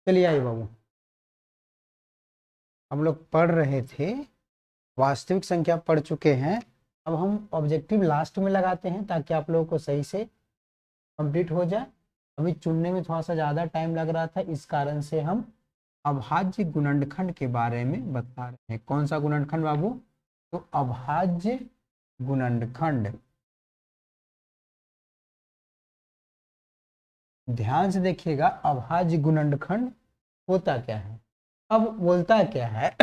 चलिए आइए बाबू, हम लोग पढ़ रहे थे, वास्तविक संख्या पढ़ चुके हैं। अब हम ऑब्जेक्टिव लास्ट में लगाते हैं ताकि आप लोगों को सही से कंप्लीट हो जाए। अभी चुनने में थोड़ा सा ज़्यादा टाइम लग रहा था, इस कारण से हम अभाज्य गुणनखंड के बारे में बता रहे हैं। कौन सा गुणनखंड बाबू? तो अभाज्य गुणनखंड। ध्यान से देखिएगा, अभाज्य गुणनखंड होता क्या है। अब बोलता क्या है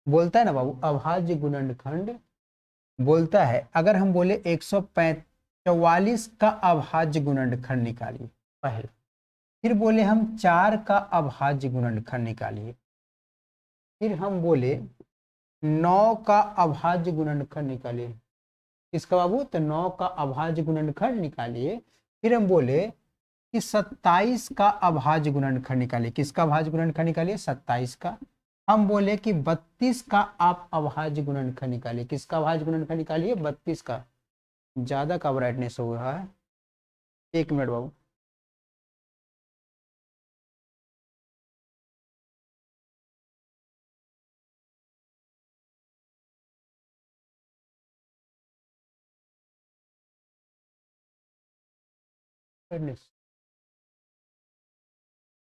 बोलता है ना बाबू, अभाज्य गुणनखंड बोलता है अगर हम बोले 144 का अभाज्य गुणनखंड निकालिए पहले, फिर बोले हम 4 का अभाज्य गुणनखंड निकालिए, फिर हम बोले 9 का अभाज्य गुणनखंड निकालिए। किसका बाबू? तो 9 का अभाज्य गुणनखंड निकालिए। फिर हम बोले कि 27 का अभाज्य गुणनखंड निकालिए। किसका अभाज्य गुणनखंड निकालिए? 27 का। हम बोले कि 32 का आप अभाज्य गुणनखंड निकालिए। किसका अभाज्य गुणनखंड निकालिए? 32 का। ज्यादा का ब्राइटनेस हो रहा है, 1 मिनट बाबू। ब्राइटनेस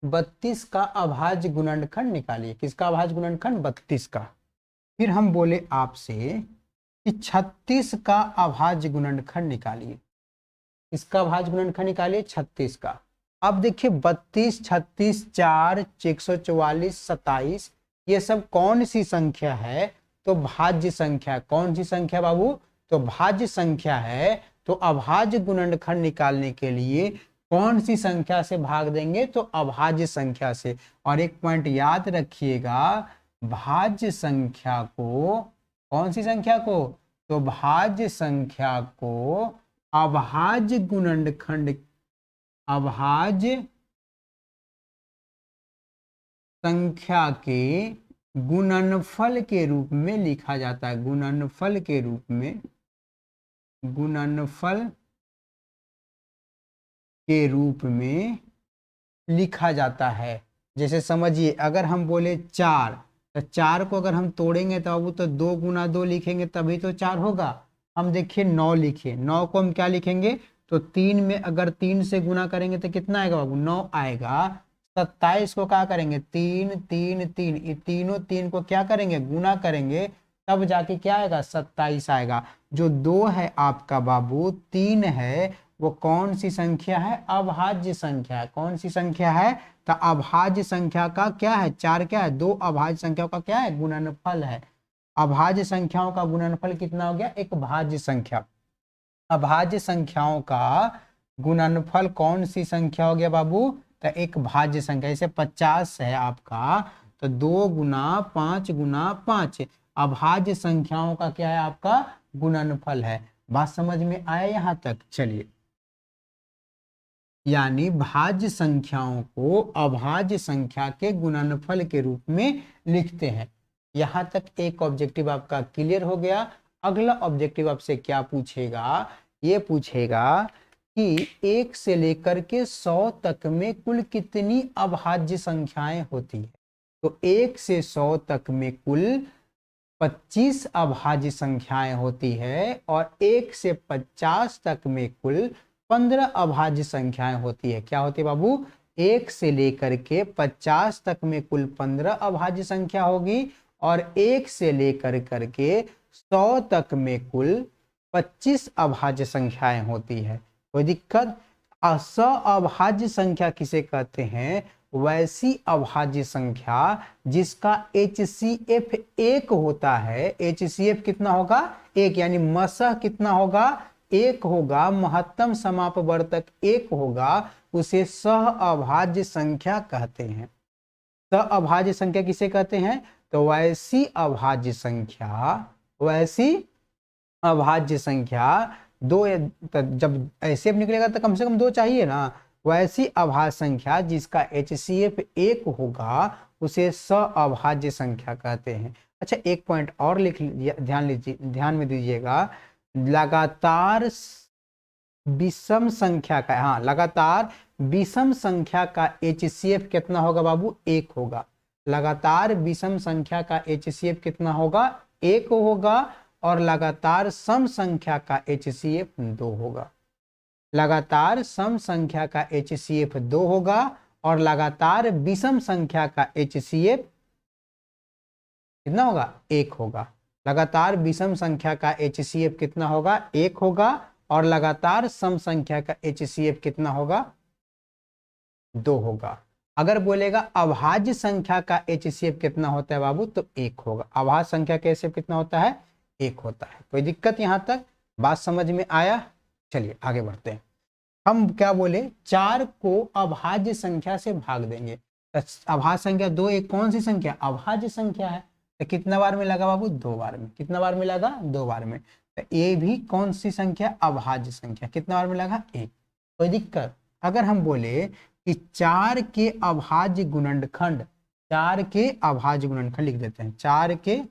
32 का अभाज्य गुणनखंड निकालिए। किसका अभाज्य गुणनखंड? 32 का। फिर हम बोले आपसे कि 36 का अभाज्य गुणनखंड निकालिए। इसका अभाज्य गुणनखंड निकालिए 36 का। अब देखिए 32, 36, 4, 144, 27, ये सब कौन सी संख्या है? तो भाज्य संख्या। कौन सी संख्या बाबू? तो भाज्य संख्या है। तो अभाज्य गुणनखंड निकालने के लिए कौन सी संख्या से भाग देंगे? तो अभाज्य संख्या से। और एक पॉइंट याद रखिएगा, भाज्य संख्या को, कौन सी संख्या को? तो भाज्य संख्या को अभाज्य गुणनखंड, अभाज्य संख्या के गुणनफल के रूप में लिखा जाता है। गुणनफल के रूप में, गुणनफल के रूप में लिखा जाता है। जैसे समझिए, अगर हम बोले 4, तो 4 को अगर हम तोड़ेंगे तो बाबू तो 2 गुना 2 लिखेंगे तभी तो 4 होगा। हम देखिए 9 लिखे, 9 को हम क्या लिखेंगे? तो 3 में अगर 3 से गुना करेंगे तो कितना आएगा बाबू? 9 आएगा। 27 को क्या करेंगे? 3 3 3, ये तीनों 3 को क्या करेंगे? गुना करेंगे, तब जाके क्या आएगा? 27 आएगा। जो 2 है आपका बाबू, 3 है, वो कौन सी संख्या है? अभाज्य संख्या है। कौन सी संख्या है? तो अभाज्य संख्या का क्या है? 4 क्या है? 2 अभाज्य संख्याओं का क्या है? गुणनफल है। अभाज्य संख्याओं का गुणनफल कितना हो गया? एक भाज्य संख्या। अभाज्य संख्याओं का गुणनफल कौन सी संख्या हो गया बाबू? तो एक भाज्य संख्या। जैसे 50 है आपका, तो 2 गुना 5 गुना 5 अभाज्य संख्याओं का क्या है? आपका गुणनफल है। बात समझ में आया यहां तक? चलिए, यानी भाज्य संख्याओं को अभाज्य संख्या के गुणनफल के रूप में लिखते हैं। यहां तक एक ऑब्जेक्टिव आपका क्लियर हो गया। अगला ऑब्जेक्टिव आपसे क्या पूछेगा? ये पूछेगा कि 1 से लेकर के 100 तक में कुल कितनी अभाज्य संख्याएं होती है? तो 1 से 100 तक में कुल 25 अभाज्य संख्याएं होती है, और 1 से 50 तक में कुल 15 अभाज्य संख्याएं होती है। क्या होती है बाबू? 1 से लेकर के 50 तक में कुल 15 अभाज्य संख्या होगी, और 1 से लेकर करके 100 तक में कुल 25 अभाज्य संख्याएं होती है। कोई दिक्कत? अभाज्य संख्या किसे कहते हैं? वैसी अभाज्य संख्या जिसका HCF 1 होता है। HCF कितना होगा? 1, यानी मसह कितना होगा? 1 होगा। महत्तम समापवर्तक 1 होगा। उसे सह अभाज्य संख्या कहते हैं। सह अभाज्य संख्या किसे कहते हैं? तो वैसी अभाज्य संख्या, वैसी अभाज्य संख्या दो, जब ऐसे निकलेगा तो कम से कम 2 चाहिए ना। वैसी अभाज्य संख्या जिसका HCF 1 होगा उसे सअभाज्य संख्या कहते हैं। अच्छा, एक पॉइंट और लिख ध्यान में दीजिएगा। लगातार विषम संख्या का, हाँ, लगातार विषम संख्या का HCF कितना होगा बाबू? 1 होगा। लगातार विषम संख्या का HCF कितना होगा? 1 होगा। और लगातार सम संख्या का HCF 2 होगा। लगातार सम संख्या का HCF 2 होगा और लगातार विषम संख्या का HCF कितना होगा? 1 होगा। लगातार विषम संख्या का HCF कितना होगा? 1 होगा। और लगातार सम संख्या का HCF कितना होगा? 2 होगा। अगर बोलेगा अभाज्य संख्या का HCF कितना होता है बाबू? तो 1 होगा। अभाज्य संख्या का HCF कितना होता है? 1 होता है। कोई दिक्कत यहां तक? बात समझ में आया? चलिए आगे बढ़ते हैं। हम क्या बोले? 4 को अभाज्य संख्या से भाग देंगे। अभाज्य संख्या 2 एक कौन सी संख्या? अभाज्य संख्या है। तो कितना बार में लगा बाबू? 2 बार में। कितना बार में लगा? 2 बार में। तो ये भी कौन सी संख्या? अभाज्य संख्या। कितना बार में लगा? 1। कोई दिक्कत? अगर हम बोले कि 4 के अभाज्य गुणनखंड, 4 के अभाज्य गुणनखंड लिख देते हैं। 4 के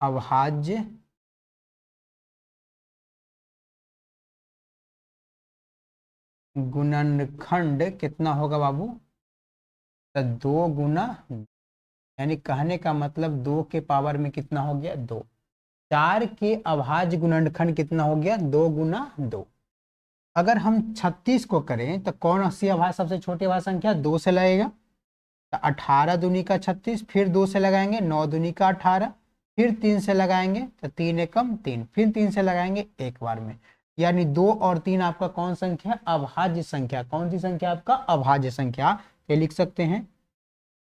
अभाज्य गुणनखंड कितना होगा बाबू? तो 2 गुना, यानी कहने का मतलब 2 के पावर में कितना हो गया? 2। 4 के अभाज्य गुणनखंड कितना हो गया? 2 गुना 2। अगर हम 36 को करें तो कौन सी अभाज्य सबसे छोटी अभाज्य संख्या? 2 से लगेगा। तो 18 दूनी का 36, फिर 2 से लगाएंगे 9 दूनी का 18, फिर 3 से लगाएंगे तो 3 एकम 3, फिर 3 से लगाएंगे एक बार में। यानी 2 और 3 आपका कौन संख्या? अभाज्य संख्या। कौन सी संख्या आपका? अभाज्य संख्या। ये लिख सकते हैं।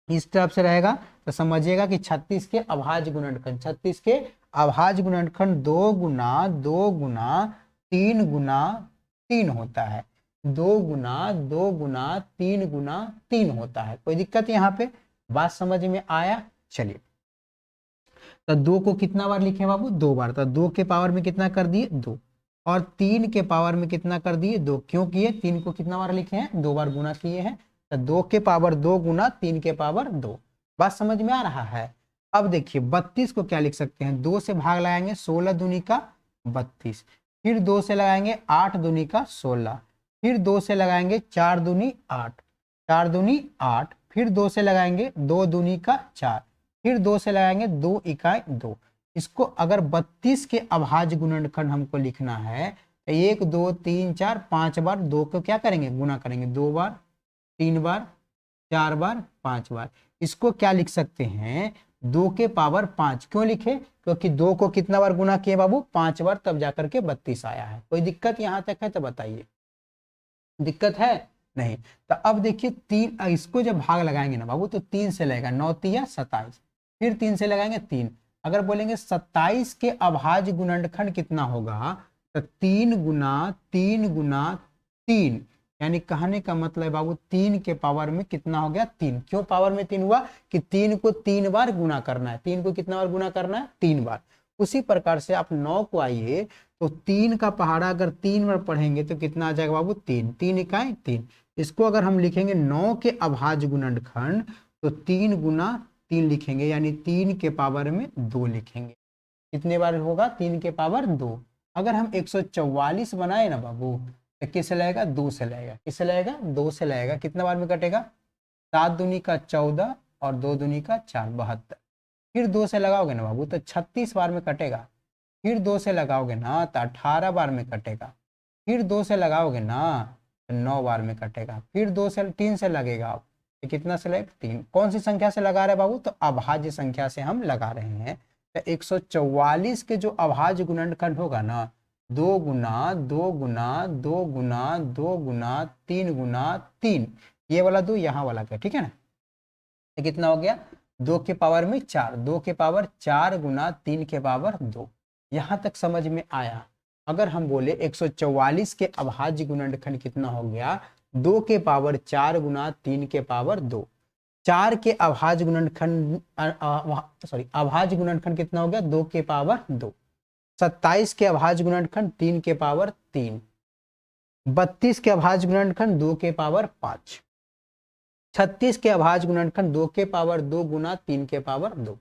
इस तरफ से रहेगा तो समझिएगा कि 36 के अभाज्य गुणनखंड, 36 के अभाज्य गुणनखंड 2 गुना 2 गुना 3 गुना 3 होता है। 2 गुना 2 गुना 3 गुना 3 होता है। कोई दिक्कत यहाँ पे? बात समझ में आया? चलिए, तो 2 को कितना बार लिखे बाबू? 2 बार। तो 2 के पावर में कितना कर दिए? 2। और 3 के पावर में कितना कर दिए? 2। क्यों किए? 3 को कितना बार लिखे हैं? 2 बार गुना किए हैं। तो 2 के पावर 2 गुना 3 के पावर 2। बात समझ में आ रहा है? अब देखिए 32 को क्या लिख सकते हैं? 2 से भाग लगाएंगे 16 दूनी का 32, फिर 2 से लगाएंगे 8 दूनी का 16, फिर 2 से लगाएंगे 4 दूनी 8, 4 दूनी 8, फिर 2 से लगाएंगे 2 दूनी का 4, फिर 2 से लगाएंगे 2 इकाई 2। इसको अगर 32 के अभाज्य गुणनखंड हमको लिखना है तो 1 2 3 4 5 बार 2 को क्या करेंगे? गुना करेंगे। 2 बार, 3 बार, 4 बार, 5 बार। इसको क्या लिख सकते हैं? 2 के पावर 5। क्यों लिखे? क्योंकि 2 को कितना बार गुना किए बाबू? 5 बार, तब जाकर के 32 आया है। कोई दिक्कत यहाँ तक है तो बताइए। दिक्कत है? नहीं। तो अब देखिए 3, इसको जब भाग लगाएंगे ना बाबू तो 3 से लगेगा 9 तिया 27, फिर 3 से लगाएंगे 3। अगर बोलेंगे 27 के अभाज्य गुणनखंड कितना होगा? तो 3 गुना 3 गुना 3, यानी कहने का मतलब है बाबू 3 के पावर में कितना हो गया? 3। क्यों पावर में 3 हुआ? कि 3 को 3 बार गुना करना है। 3 को कितना बार गुना करना है? 3 बार। उसी प्रकार से आप 9 को आइए तो 3 का पहाड़ा अगर 3 बार पढ़ेंगे तो कितना आ जाएगा बाबू? 3। 3 इकाई 3। इसको अगर हम लिखेंगे 9 के अभाज्य गुणनखंड तो 3 गुना 3 लिखेंगे, यानी 3 के पावर में 2 लिखेंगे। कितने बार होगा? 3 के पावर 2। अगर हम 144 बनाए ना बाबू तो किससे लगेगा? 2 से लगेगा। किससे लगेगा? 2 से लगेगा। कितना बार में कटेगा? 7 दूनी का 14 और 2 दूनी का 4, 72। फिर 2 से लगाओगे ना बाबू तो 36 बार में कटेगा। फिर 2 से लगाओगे ना तो 18 बार में कटेगा। फिर 2 से लगाओगे ना तो 9 बार में कटेगा। फिर 2 से 3 से लगेगा आप तो कितना से लगेगा? 3। कौन सी संख्या से लगा रहे हैं बाबू? तो अभाज्य संख्या से हम लगा रहे हैं। तो 144 के जो अभाज्य गुणनखंड होगा ना 2 गुना 2 गुना 2 गुना 2 गुना 3 गुना 3, ये वाला 2 यहाँ वाला का, ठीक है ना? तो कितना हो गया? 2 के पावर में 4, 2 के पावर 4 गुना 3 के पावर 2। यहाँ तक समझ में आया? अगर हम बोले 144 के अभाज्य गुणनखंड कितना हो गया? 2 के पावर 4 गुना 3 के पावर 2। 4 के अभाज्य गुणनखंड अभाज्य गुणनखंड कितना हो गया? 2 के पावर 2। 27 के अभाज्य गुणनखंड 3 के पावर 3। 32 के अभाज्य गुणनखंड 2 के पावर 5। 36 के अभाज्य गुणनखंड 2 के पावर 2 गुना 3 के पावर 2।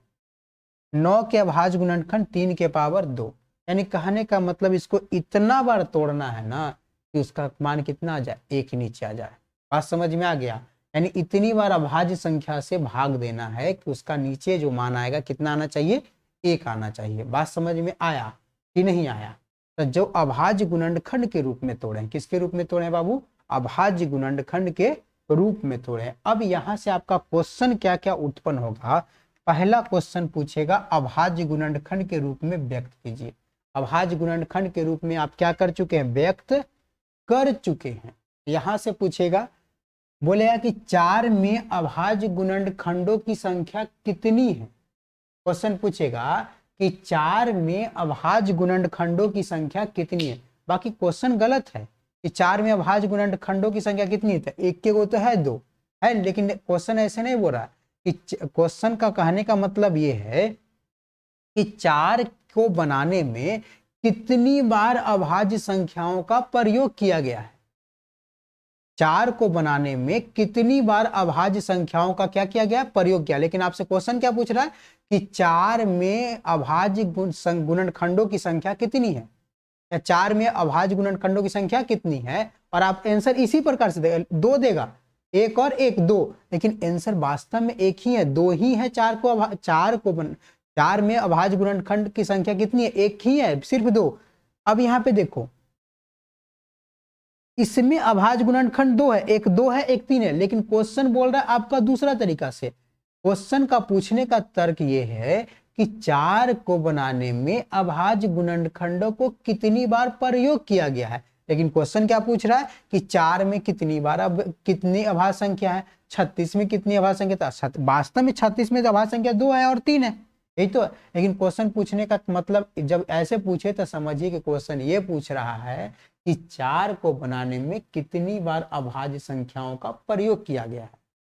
9 के अभाज्य गुणनखंड 3 के पावर 2। यानी कहने का मतलब इसको इतना बार तोड़ना है ना कि उसका मान कितना आ जाए, 1 नीचे आ जाए। बात समझ में आ गया? यानी इतनी बार अभाज्य संख्या से भाग देना है कि उसका नीचे जो मान आएगा कितना आना चाहिए, 1 आना चाहिए। बात समझ में आया कि नहीं आया? तो जो अभाज्य गुणनखंड के रूप में तोड़े, किसके रूप में तोड़े बाबू, अभाज्य गुणनखंड के रूप में तोड़े। अब यहां से आपका क्वेश्चन क्या क्या उत्पन्न होगा। पहला क्वेश्चन पूछेगा अभाज्य गुणनखंड के रूप में व्यक्त कीजिए। अभाज्य गुणनखंड के रूप में आप क्या कर चुके हैं, व्यक्त कर चुके हैं। यहां से पूछेगा, बोलेगा कि 4 में अभाज्य गुणनखंडों की संख्या कितनी है। क्वेश्चन पूछेगा कि 4 में अभाज्य गुणनखंडों की संख्या कितनी है। बाकी क्वेश्चन गलत है कि 4 में अभाज्य गुणनखंडों की संख्या कितनी है, एक के वो तो है 2 है, लेकिन क्वेश्चन ऐसे नहीं बोल रहा कि क्वेश्चन का कहने का मतलब ये है कि 4 को बनाने में कितनी बार अभाज्य संख्याओं का प्रयोग किया गया है। 4 को बनाने में कितनी बार अभाज्य संख्याओं का क्या किया गया, प्रयोग किया। लेकिन आपसे क्वेश्चन क्या पूछ रहा है कि 4 में अभाज्य गुणनखंडों की संख्या कितनी है, या 4 में अभाज्य गुणनखंडों की संख्या कितनी है। और आप आंसर इसी प्रकार से देगा, 2 देगा, 1 और 1 2, लेकिन आंसर वास्तव में एक ही है, 2 ही है। 4 में अभाज्य गुणनखंड की संख्या कितनी है, 1 ही है, सिर्फ 2। अब यहाँ पे देखो, इसमें अभाज्य गुणनखंड 2 है, एक 2 है, एक 3 है, लेकिन क्वेश्चन बोल रहा है आपका दूसरा तरीका से। क्वेश्चन का पूछने का तर्क ये है कि 4 को बनाने में अभाज्य गुणनखंडों को कितनी बार प्रयोग किया गया है। लेकिन क्वेश्चन क्या पूछ रहा है कि 4 में कितनी बार, अब कितनी अभाज्य संख्या है, 36 में कितनी अभाज्य संख्या, वास्तव में 36 में अभाज्य संख्या 2 है और 3 है, यही तो। लेकिन क्वेश्चन पूछने का मतलब जब ऐसे पूछे तो समझिए कि क्वेश्चन ये पूछ रहा है कि 4 को बनाने में कितनी बार अभाज्य संख्याओं का प्रयोग किया गया है।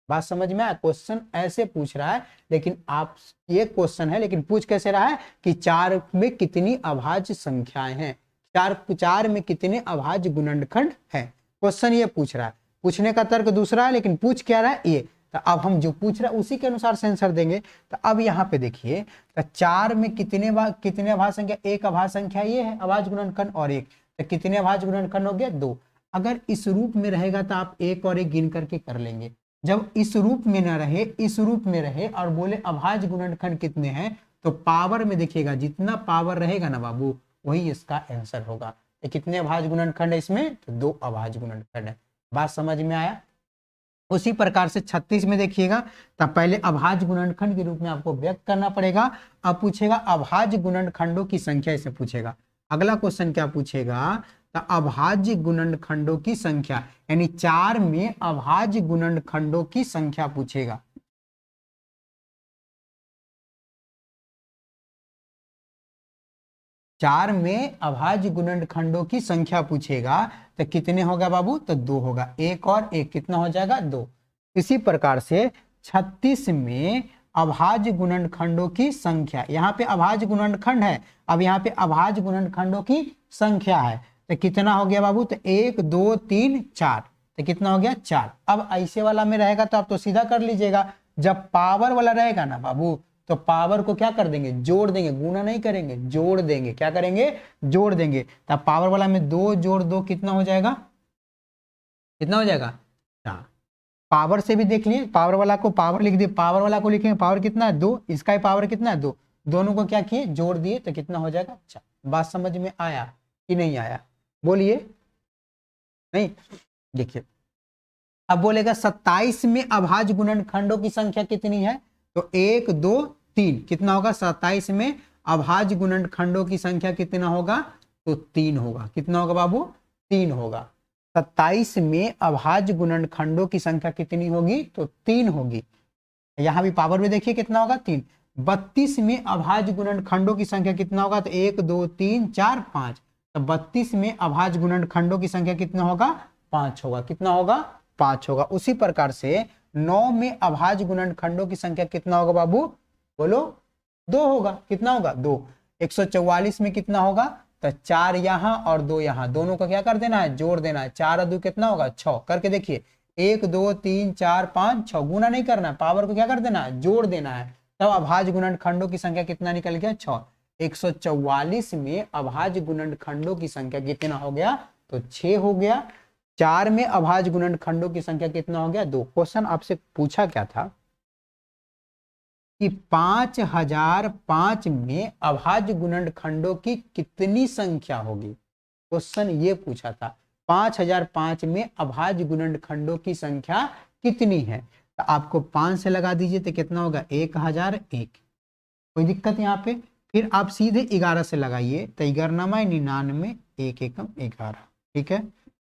बात समझ में आया? क्वेश्चन ऐसे पूछ रहा है, लेकिन आप ये क्वेश्चन है, लेकिन पूछ कैसे रहा है कि 4 में कितनी अभाज्य संख्याएं हैं, 4 में कितने अभाज्य गुणनखंड हैं। क्वेश्चन ये पूछ रहा है, पूछने का तर्क दूसरा है, लेकिन पूछ क्या रहा है ये। तो अब हम जो पूछ रहा है उसी के अनुसार से आंसर देंगे। तो अब यहाँ पे देखिए, तो 4 में कितने अभाज्य संख्या, एक अभाज्य संख्या ये है अभाज्य गुणनखंड और एक, तो कितने अभाज्य गुणनखंड हो गया, 2। अगर इस रूप में रहेगा तो आप 1 और 1 गिन करके कर लेंगे। जब इस रूप में ना रहे, इस रूप में रहे और बोले अभाज्य गुणनखंड कितने हैं, तो पावर में देखिएगा, जितना पावर रहेगा ना बाबू वही इसका आंसर होगा। तो कितने अभाज्य गुणनखंड है इसमें, तो 2 अभाज्य गुणनखंड है। बात समझ में आया? उसी प्रकार से 36 में देखिएगा, तब पहले अभाज्य गुणनखंड के रूप में आपको व्यक्त करना पड़ेगा। अब पूछेगा अभाज्य गुणनखंडों की संख्या, इसे पूछेगा। अगला क्वेश्चन क्या पूछेगा, तो अभाज्य गुणनखंडों की संख्या, यानी 4 में अभाज्य गुणनखंडों की संख्या पूछेगा। चार में अभाज्य गुणनखंडों की संख्या पूछेगा, तो कितने होगा बाबू, तो 2 होगा, 1 और 1 कितना हो जाएगा, 2। इसी प्रकार से 36 में अभाज्य गुणनखंडों की संख्या, यहाँ पे अभाज्य गुणनखंड है, अब यहाँ पे अभाज्य गुणनखंडों की संख्या है, तो कितना हो गया बाबू, तो 1 2 3 4, तो कितना हो गया, 4। अब ऐसे वाला में रहेगा तो आप तो सीधा कर लीजिएगा। जब पावर वाला रहेगा ना बाबू, तो पावर को क्या कर देंगे, जोड़ देंगे, गुना नहीं करेंगे, जोड़ देंगे। क्या करेंगे, जोड़ देंगे। तब पावर वाला में 2 जोड़ 2 कितना हो जाएगा, कितना हो जाएगा, 4। पावर से भी देख लिए, पावर वाला को पावर लिख दिए, पावर वाला को लिखेंगे पावर कितना है, 2, इसका पावर कितना है, 2, दोनों को क्या किए, जोड़ दिए, तो कितना हो जाएगा, 4। बात समझ में आया कि नहीं आया, बोलिए। नहीं, देखिए अब बोलेगा 27 में अभाज्य गुणनखंडों की संख्या कितनी है, तो 1 2 3, कितना होगा, 27 में अभाज्य गुणनखंडों की संख्या कितना होगा, तो 3 होगा। कितना होगा बाबू, 3 होगा। 27 में अभाज्य गुणनखंडों की संख्या कितनी होगी, तो 3 होगी। यहाँ भी पावर में देखिए कितना होगा, 3। 32 में अभाज्य गुणनखंडों की संख्या कितना होगा, तो 1 2 3 4 5, तो 32 में अभाज्य गुणनखंडों की संख्या कितना होगा, 5 होगा। कितना होगा, 5 होगा। उसी प्रकार से 9 में अभाज्य गुणनखंडों की संख्या कितना होगा बाबू, बोलो, 2 होगा। कितना होगा, 2। 144 में कितना होगा, तो 4 यहाँ और 2 यहाँ, दोनों का क्या कर देना है, जोड़ देना है। 4 और 2 कितना होगा, 6। करके देखिए, 1 2 3 4 5 6, गुना नहीं करना है, पावर को क्या कर देना है, जोड़ देना है। तब अभाज्य गुणनखंडों की संख्या कितना निकल गया, 6। 144 में अभाज्य गुणनखंडों की संख्या कितना हो गया, तो 6 हो गया। 4 में अभाज्य गुणनखंडों की संख्या कितना हो गया? 2। क्वेश्चन आपसे पूछा क्या था कि 5005 में अभाज्य गुणनखंडों की कितनी संख्या होगी? क्वेश्चन ये पूछा था 5005 में अभाज्य गुणनखंडों की संख्या कितनी है? तो आपको 5 से लगा दीजिए तो कितना होगा? 1001। कोई दिक्कत यहाँ पे? फिर आप सीधे 11 से लगाइए तो 11×99 1 एकम 11, ठीक है।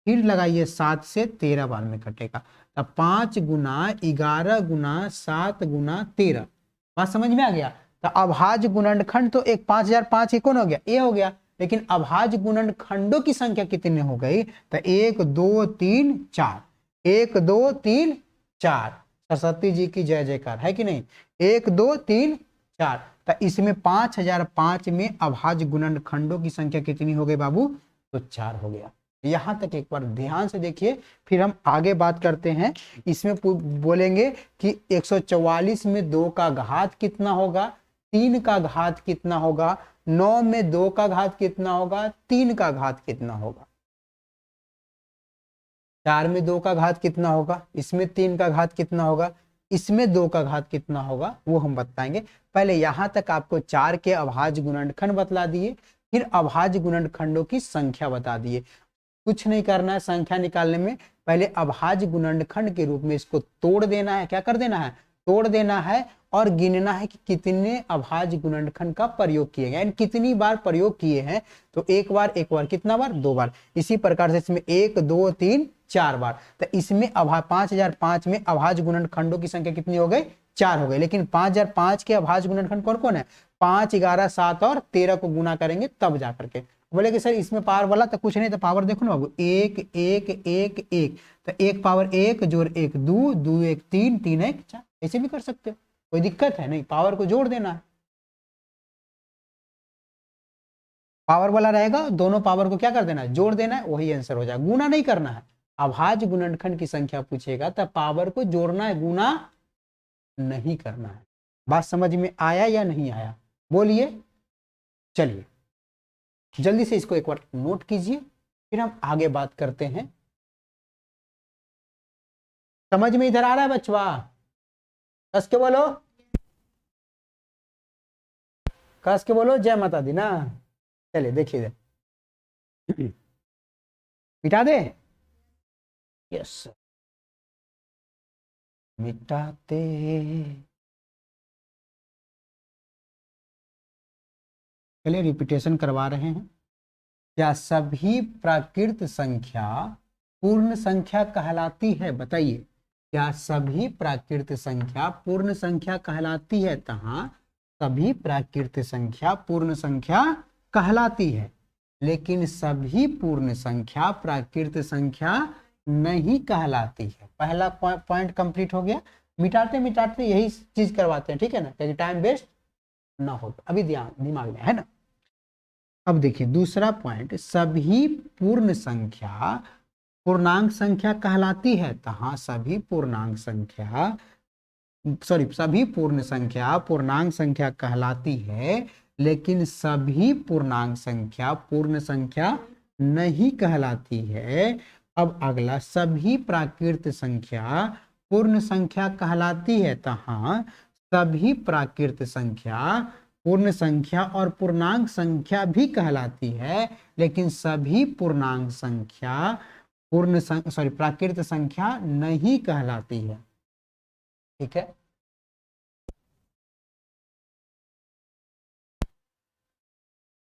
फिर लगाइए 7 से 13 बार में कटेगा, तो 5 गुना 11 गुना 7 गुना 13। बात समझ में आ गया? तो अभाज्य गुणनखंड तो एक 5005 कौन हो गया? ए हो गया, लेकिन अभाज्य गुणनखंडों की संख्या कितनी हो गई? तो 1 2 3 4, 1 2 3 4। सरस्वती जी की जय जयकार है कि नहीं? 1 2 3 4। तो इसमें 5005 में अभाज्य गुणनखंडों की संख्या कितनी हो गई बाबू? तो 4 हो गया। यहां तक एक बार ध्यान से देखिए, फिर हम आगे बात करते हैं। इसमें बोलेंगे कि 144 में 2 का घात कितना होगा, 3 का घात कितना होगा, 9 में 2 का घात कितना होगा, 3 का घात कितना होगा, 4 में 2 का घात कितना होगा, इसमें 3 का घात कितना होगा, इसमें 2 का घात कितना होगा, वो हम बताएंगे। पहले यहां तक आपको 4 के अभाज्य गुणनखंड बतला दिए, फिर अभाज्य गुणनखंडों की संख्या बता दिए। कुछ नहीं करना है संख्या निकालने में, पहले अभाज्य गुणनखंड के रूप में इसको तोड़ देना है। क्या कर देना है? तोड़ देना है और गिनना है कि कितने अभाज्य गुणनखंड का प्रयोग किए गए, यानी कितनी बार प्रयोग किए हैं। तो एक बार कितना बार? 2 बार। इसी प्रकार से इसमें 1 2 3 4 बार। तो इसमें 5005 में अभाज्य गुणनखंडों की संख्या कितनी हो गई? 4 हो गई। लेकिन 5005 के अभाज्य गुणनखंड कौन कौन है? 5 11 7 और 13 को गुना करेंगे तब जाकर के। बोले कि सर इसमें पावर वाला तो कुछ नहीं, तो पावर देखो ना बाबू, 1 1 1 1, तो 1 पावर 1 जोड़ 1 2 2 1 3 3 1 4, ऐसे भी कर सकते हो, कोई दिक्कत है नहीं। पावर को जोड़ देना है, पावर वाला रहेगा, दोनों पावर को क्या कर देना है? जोड़ देना है, वही आंसर हो जाएगा। गुना नहीं करना है। अभाज्य गुणनखंड की संख्या पूछेगा तो पावर को जोड़ना है, गुना नहीं करना है। बात समझ में आया या नहीं आया? बोलिए। चलिए जल्दी से इसको एक बार नोट कीजिए, फिर हम आगे बात करते हैं। समझ में इधर आ रहा है बच्चवा? कस के बोलो, कस के बोलो, जय माता दी ना। चलिए देखिए, मिटा दे। यस, मिटाते। चलिए रिपीटेशन करवा रहे हैं। क्या सभी प्राकृत संख्या पूर्ण संख्या कहलाती है? बताइए, क्या सभी प्राकृत संख्या पूर्ण संख्या कहलाती है? तहाँ सभी प्राकृत संख्या पूर्ण संख्या कहलाती है, लेकिन सभी पूर्ण संख्या प्राकृत संख्या नहीं कहलाती है। पहला पॉइंट कंप्लीट हो गया। मिटाते मिटाते यही चीज करवाते हैं, ठीक है ना, ताकि टाइम वेस्ट ना हो। तो अभी ध्यान दिमाग में है ना। अब देखिए दूसरा पॉइंट, सभी पूर्ण संख्या पूर्णांक संख्या कहलाती है। तो हाँ, सभी पूर्णांक संख्या सभी पूर्ण संख्या पूर्णांक संख्या कहलाती है, लेकिन सभी पूर्णांक संख्या पूर्ण संख्या नहीं कहलाती है। अब अगला, सभी प्राकृत संख्या पूर्ण संख्या कहलाती है। तो हाँ, सभी प्राकृत संख्या पूर्ण संख्या और पूर्णांक संख्या भी कहलाती है, लेकिन सभी पूर्णांक संख्या प्राकृत संख्या नहीं कहलाती है। ठीक है।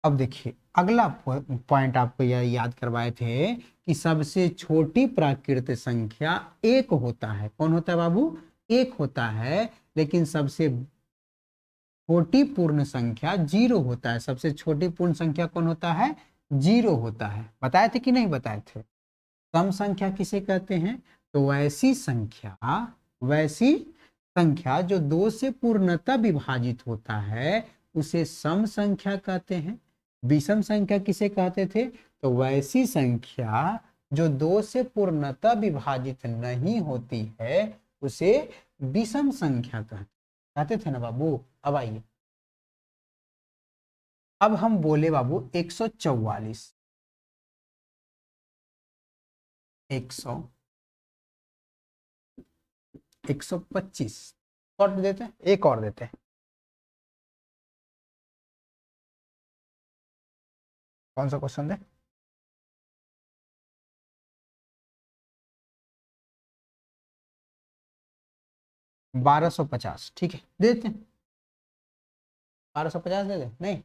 अब देखिए अगला पॉइंट आपको यह याद करवाए थे कि सबसे छोटी प्राकृत संख्या 1 होता है। कौन होता है बाबू? 1 होता है। लेकिन सबसे छोटी पूर्ण संख्या 0 होता है। सबसे छोटी पूर्ण संख्या कौन होता है? 0 होता है। बताए थे कि नहीं बताए थे? सम संख्या किसे कहते हैं? तो वैसी संख्या जो 2 से पूर्णतः विभाजित होता है उसे सम संख्या कहते हैं। विषम संख्या किसे कहते थे? तो वैसी संख्या जो 2 से पूर्णतः विभाजित नहीं होती है उसे विषम संख्या कहते थे ना बाबू। अब आइए, अब हम बोले बाबू 144। 125 और देते हैं, एक और देते हैं। कौन सा क्वेश्चन दे? बारह सौ पचास, ठीक है दे देते हैं। 1250 दे दे, नहीं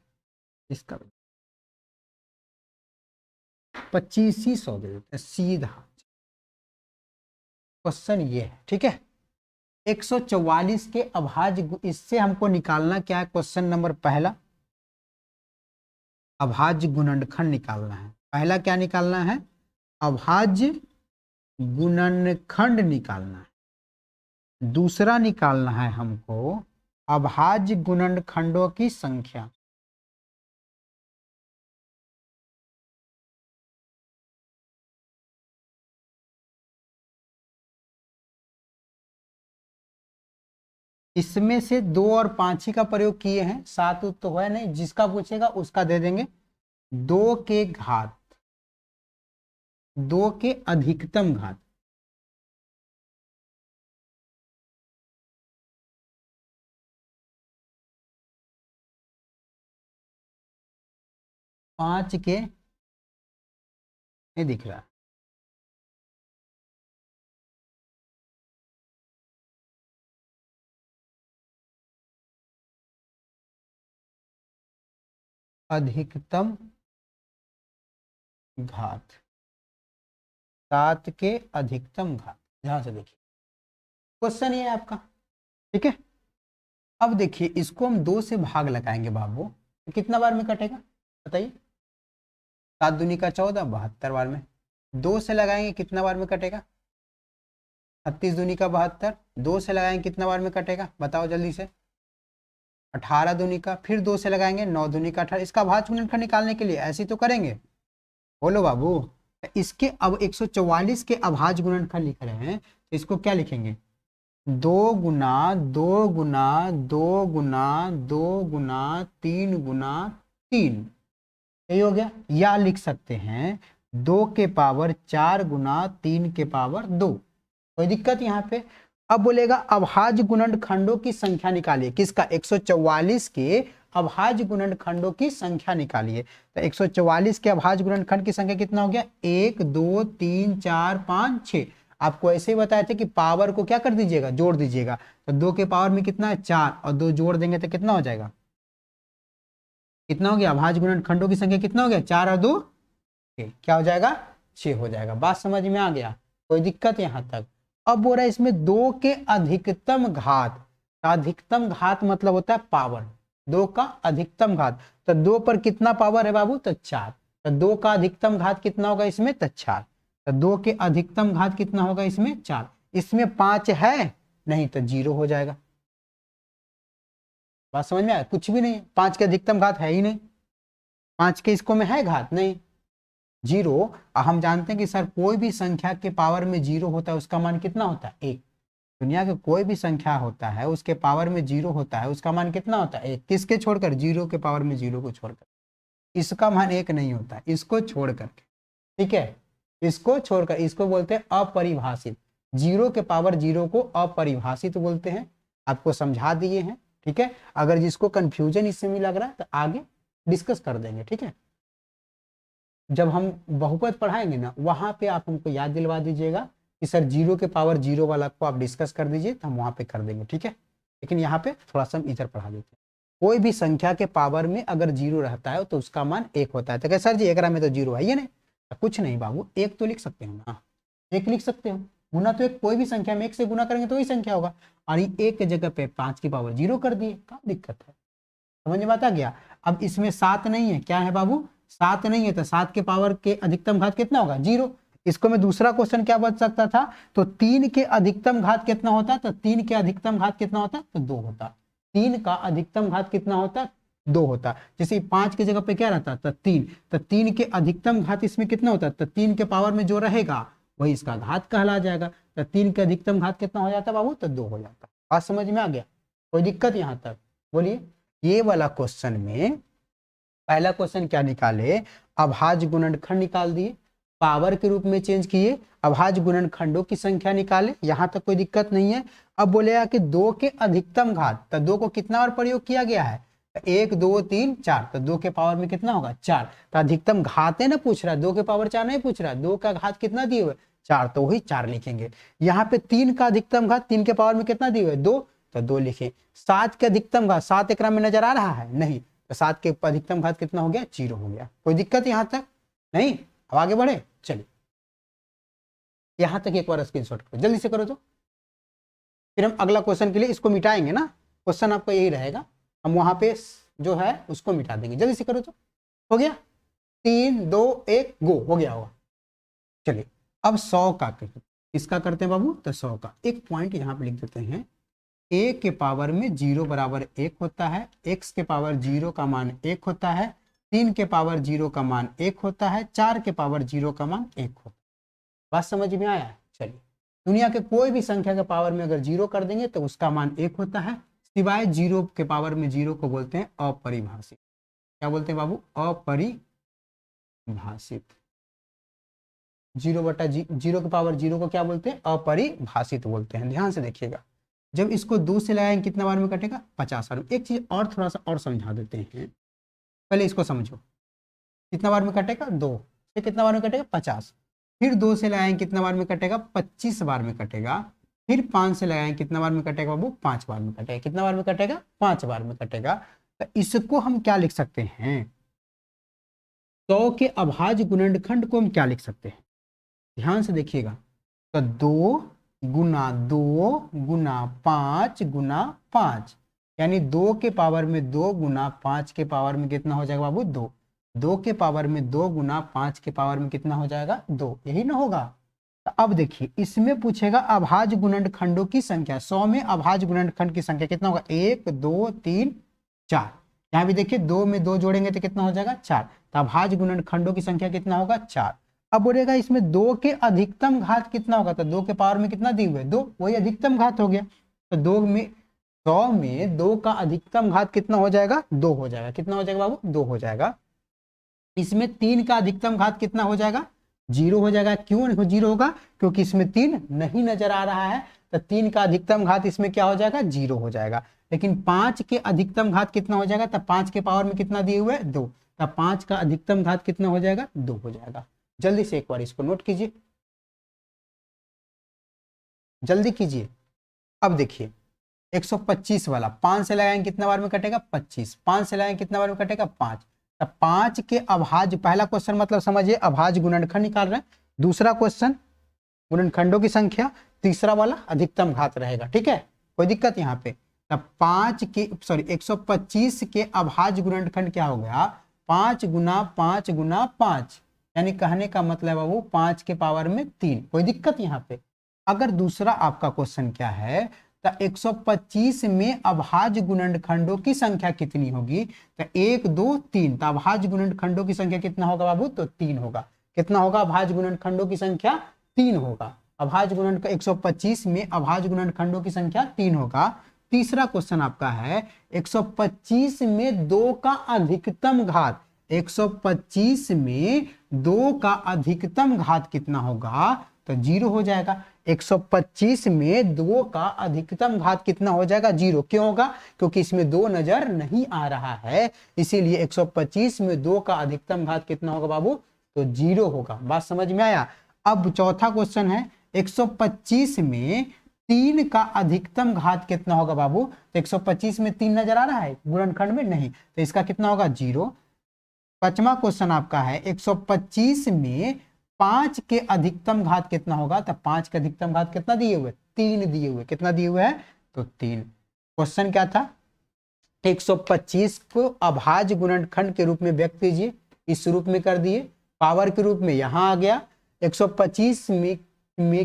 इसका 2500 दे देते हैं सीधा। क्वेश्चन ये है, ठीक है। 144 के अभाज्य, इससे हमको निकालना क्या है? क्वेश्चन नंबर पहला, अभाज्य गुणनखंड निकालना है। पहला क्या निकालना है? अभाज्य गुणनखंड निकालना है। दूसरा निकालना है हमको अभाज्य गुणनखंडों की संख्या। इसमें से 2 और 5 ही का प्रयोग किए हैं, 7 तो है नहीं, जिसका पूछेगा उसका दे देंगे। 2 के घात, 2 के अधिकतम घात, 5 के, नहीं दिख रहा, अधिकतम घात, 7 के अधिकतम घात। ध्यान से देखिए क्वेश्चन ये है आपका, ठीक है। अब देखिए इसको हम 2 से भाग लगाएंगे बाबू, तो कितना बार में कटेगा बताइए? 7 दूनी का 14, 72 बार में। 2 से लगाएंगे कितना बार में कटेगा? 36 दूनी का 72। 2 से लगाएंगे कितना बार में कटेगा बताओ जल्दी से? 18 दूनी का, फिर 2 से लगाएंगे 9 दूनी का 18। इसका भाज्य गुणनखंड निकालने के लिए ऐसे ही तो करेंगे, बोलो बाबू। इसके अब 144 के अभाज्य गुणनखंड लिख रहे हैं, तो इसको क्या लिखेंगे? 2 गुना 2 गुना 2 गुना 2 गुना 3 गुना 3, यही हो गया। या लिख सकते हैं 2 के पावर 4 गुना 3 के पावर 2, कोई दिक्कत यहाँ पे? अब बोलेगा अभाज्य गुणनखंडों की संख्या निकालिए। किसका? 144 के अभाज्य गुणनखंडों की संख्या निकालिए। तो 144 के अभाज्य गुणनखंड की संख्या कितना हो गया? 1 2 3 4 5 6। आपको ऐसे ही बताए थे कि पावर को क्या कर दीजिएगा? जोड़ दीजिएगा। तो 2 के पावर में कितना है? 4, और 2 जोड़ देंगे तो कितना हो जाएगा? कितना हो गया? अभाज्य गुणनखंडों की संख्या कितना हो गया? 4 और 2 क्या हो जाएगा? 6 हो जाएगा। बात समझ में आ गया? कोई दिक्कत यहाँ तक? अब बोल रहा है इसमें 2 के अधिकतम घात, अधिकतम घात मतलब होता है पावर, 2 का अधिकतम घात। तो 2 पर कितना पावर है बाबू? तो 4। तो 2 का अधिकतम घात कितना होगा इसमें? तो 4। तो 2 के अधिकतम घात कितना होगा इसमें? 4। इसमें 5 है नहीं तो 0 हो जाएगा। बात समझ में आया? कुछ भी नहीं, 5 के अधिकतम घात है ही नहीं, 5 के इसको में है घात नहीं, 0। हम जानते हैं कि सर कोई भी संख्या के पावर में 0 होता है उसका मान कितना होता है? 1। दुनिया के कोई भी संख्या होता है उसके पावर में 0 होता है, उसका मान कितना होता है? 1। किसके छोड़कर? 0 के पावर में 0 को छोड़कर। इसका मान 1 नहीं होता, इसको छोड़ करके, ठीक है, इसको छोड़कर। इसको बोलते हैं अपरिभाषित। 0 के पावर 0 को अपरिभाषित बोलते हैं। आपको समझा दिए हैं, ठीक है। अगर जिसको कंफ्यूजन इससे भी लग रहा है तो आगे डिस्कस कर देंगे, ठीक है। जब हम बहुपद पढ़ाएंगे ना, वहां पे आप हमको याद दिलवा दीजिएगा कि सर 0 के पावर 0 वाला को आप डिस्कस कर दीजिए, तो हम वहां पे कर देंगे, ठीक है। लेकिन यहाँ पे थोड़ा सा हम इधर पढ़ा देते हैं। कोई भी संख्या के पावर में अगर 0 रहता है तो उसका मान 1 होता है। तो क्या सर जी एकरा में तो 0 है, ये नहीं? तो कुछ नहीं बाबू, 1 तो लिख सकते हो ना, 1 लिख सकते हो। गुना तो एक कोई भी संख्या में 1 से गुना करेंगे तो वही संख्या होगा। और ये 1 के जगह पे 5 की पावर 0 कर दिए, क्या दिक्कत है? समझ में बात आ गया? अब इसमें 7 नहीं है, क्या है बाबू? 7 नहीं है, तो 7 के पावर के अधिकतम घात कितना होगा? 0। इसको में दूसरा क्वेश्चन क्या बच सकता था? तो 3 के अधिकतम घात कितना होता? तो 3 के अधिकतम घात कितना होता? तो 2 होता। 3 का अधिकतम घात कितना होता? 2 होता। जैसे 5 की जगह पे क्या रहता? तो 3। तो 3 के अधिकतम घात इसमें कितना होता? तो 3 के पावर में जो रहेगा वही इसका घात कहला जाएगा। तो 3 के अधिकतम घात कितना हो जाता बाबू? तो 2 हो जाता। बात समझ में आ गया? कोई दिक्कत यहाँ तक? बोलिए। ये वाला क्वेश्चन में पहला क्वेश्चन क्या निकाले? अभाज्य गुणनखंड निकाल दिए। पावर के रूप में चेंज किए, अभाज्य गुणनखंडों की संख्या निकाले, यहां तक कोई दिक्कत नहीं है। अब बोलेगा कि 2 के अधिकतम घात, तो 2 को कितना बार प्रयोग किया गया है, 1 2 3 4, तो 2 के पावर में कितना होगा 4, तो अधिकतम घात है ना पूछ रहा है, 2 के पावर 4 नहीं पूछ रहा है, 2 का घात कितना दिए हुए 4, तो वही 4 लिखेंगे। यहाँ पे 3 का अधिकतम घात, 3 के पावर में कितना दिए हुए 2, तो 2 लिखे। 7 के अधिकतम घात, 7 एकरा में नजर आ रहा है नहीं, तो 7 के अधिकतम घात कितना हो गया 0 हो गया। कोई दिक्कत यहाँ तक नहीं, अब आगे बढ़े, चलिए यहां तक एक बार स्क्रीनशॉट करो, जल्दी से करो तो फिर हम अगला क्वेश्चन के लिए इसको मिटाएंगे ना, क्वेश्चन आपका यही रहेगा, हम वहां पे जो है उसको मिटा देंगे। जल्दी से करो तो, हो गया 3 2 1 गो, हो गया होगा। चलिए अब 100 का इसका करते हैं बाबू, तो 100 का एक पॉइंट यहाँ पे लिख देते हैं, a के पावर में 0 बराबर 1 होता है, x के पावर 0 का मान 1 होता है, 3 के पावर 0 का मान 1 होता है, 4 के पावर 0 का मान 1 होता है। बात समझ में आया? चलिए दुनिया के कोई भी संख्या के पावर में अगर 0 कर देंगे तो उसका मान 1 होता है, सिवाय 0 के पावर में 0 को बोलते हैं अपरिभाषित। क्या बोलते हैं बाबू? अपरिभाषित। 0 के पावर 0 को क्या बोलते हैं? अपरिभाषित बोलते हैं। ध्यान से देखिएगा, जब इसको 2 से लगाएंगे कितना बार में कटेगा? 50 बार में। एक चीज और थोड़ा सा और समझा देते हैं, पहले इसको समझो, कितना बार में कटेगा? 2 से कितना बार में कटेगा? 50। फिर 2 से लगाएंगे कितना बार में कटेगा? 25 बार में कटेगा। फिर 5 से लगाएंगे कितना बार में कटेगा बाबू? 5 बार में कटेगा। कितना बार में कटेगा? 5 बार में कटेगा। तो इसको हम क्या लिख सकते हैं? 100 के अभाज्य गुणनखंड को हम क्या लिख सकते हैं? ध्यान से देखिएगा, तो 2 गुना 2 गुना 5 गुना 5, यानी 2 के पावर में 2 गुना 5 के पावर में कितना हो जाएगा बाबू? 2। 2 के पावर में 2 गुना 5 के पावर में कितना हो जाएगा? 2। यही ना होगा। तो अब देखिए इसमें पूछेगा अभाज्य गुणनखंडों की संख्या। 100 में अभाज्य गुणनखंड की संख्या कितना होगा? 1 2 3 4। यहाँ भी देखिए 2 में 2 जोड़ेंगे तो कितना हो जाएगा? 4। तो अभाज्य गुणनखंडों की संख्या कितना होगा? 4। अब बोलेगा इसमें 2 के अधिकतम घात कितना होगा? तो 2 के पावर में कितना दी हुई है? 2, वही अधिकतम घात हो गया। तो 100 में 2 का अधिकतम घात कितना हो जाएगा? 2 हो जाएगा। कितना हो जाएगा बाबू? 2 हो जाएगा। इसमें 3 का अधिकतम घात कितना हो जाएगा? 0 हो जाएगा। क्यों 0 होगा? क्योंकि इसमें 3 नहीं नजर आ रहा है, तो 3 का अधिकतम घात इसमें क्या हो जाएगा? 0 हो जाएगा। लेकिन 5 के अधिकतम घात कितना हो जाएगा? तब 5 के पावर में कितना दिए हुए? 2। तब 5 का अधिकतम घात कितना हो जाएगा? 2 हो जाएगा। जल्दी से एक बार इसको नोट कीजिए, जल्दी कीजिए। अब देखिए 125 वाला 5 से लगाएंगे कितना बार में कटेगा? 25। 5 से लगाएंगे कितना बार में कटेगा? 5। तब 5 के अभाज्य, पहला क्वेश्चन मतलब समझिए अभाज्य गुणनखंड निकाल रहे हैं, दूसरा क्वेश्चन गुणनखंडों की संख्या, तीसरा वाला अधिकतम घात रहेगा। ठीक है, कोई दिक्कत यहाँ पे? तब 125 के अभाज्य गुणनखंड क्या हो गया? 5 गुना 5 गुना 5, यानी कहने का मतलब बाबू 5 के पावर में 3। कोई दिक्कत यहाँ पे? अगर दूसरा आपका क्वेश्चन क्या है, तो 125 में अभाज्य गुणनखंडों की संख्या कितनी होगी? तो 1 2 3, तो अभाज्य गुणनखंडों की संख्या कितना होगा बाबू? तो 3 होगा। कितना होगा? अभाज्य गुणनखंडों की संख्या 3 होगा। अभाज्य गुणनखंड 125 में अभाज्य गुणनखंडों की संख्या 3 होगा। तीसरा क्वेश्चन आपका है 125 में 2 का अधिकतम घात, 125 में 2 का अधिकतम घात कितना होगा? तो 0 हो जाएगा। 125 में 2 का अधिकतम घात कितना हो जाएगा? 0। क्यों होगा? क्योंकि इसमें 2 नजर नहीं आ रहा है, इसीलिए 125 में 2 का अधिकतम घात कितना होगा बाबू? तो 0 होगा। बात समझ में आया? अब चौथा क्वेश्चन है 125 में 3 का अधिकतम घात कितना होगा बाबू? तो 125 में 3 नजर आ रहा है गुणनखंड में? नहीं, तो इसका कितना होगा? 0। पांचवा क्वेश्चन आपका है 125 में 5 के अधिकतम घात कितना होगा? तो 5 के अधिकतम घात कितना दिए हुए? 3 दिए हुए। कितना दिए हुए है? तो 3। क्वेश्चन क्या था? 125 को अभाज्य गुणनखंड के रूप में व्यक्त कीजिए, इस रूप में कर दिए, पावर के रूप में यहां आ गया। 125 में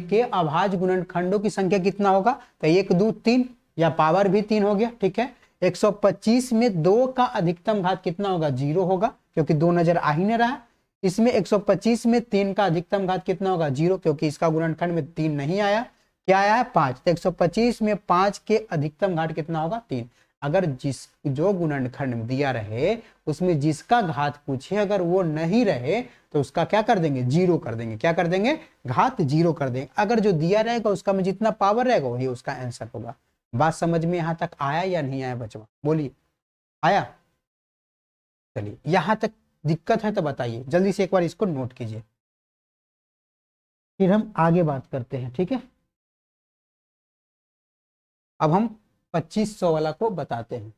के अभाज्य गुणनखंडों की संख्या कितना होगा? तो 1 2 3, या पावर भी 3 हो गया। ठीक है, 125 में 2 का अधिकतम घात कितना होगा? 0 होगा, क्योंकि 2 नजर आ ही नहीं रहा। इसमें 125 में 3 का अधिकतम घात कितना होगा? 0, क्योंकि इसका गुणनखंड में 3 नहीं आया। क्या आया है? 5। तो 125 में 5 के अधिकतम घात कितना होगा? 3। अगर जो गुणनखंड दिया रहे उसमें जिसका घात पूछे अगर वो नहीं रहे तो उसका क्या कर देंगे, जीरो कर देंगे। क्या कर देंगे, घात जीरो कर देंगे। अगर जो दिया रहेगा उसका में जितना पावर रहेगा वही उसका आंसर होगा। बात समझ में यहां तक आया या नहीं आया बच्चों, बोलिए आया। चलिए यहां तक दिक्कत है तो बताइए, जल्दी से एक बार इसको नोट कीजिए, फिर हम आगे बात करते हैं, ठीक है। अब हम 2500 वाला को बताते हैं।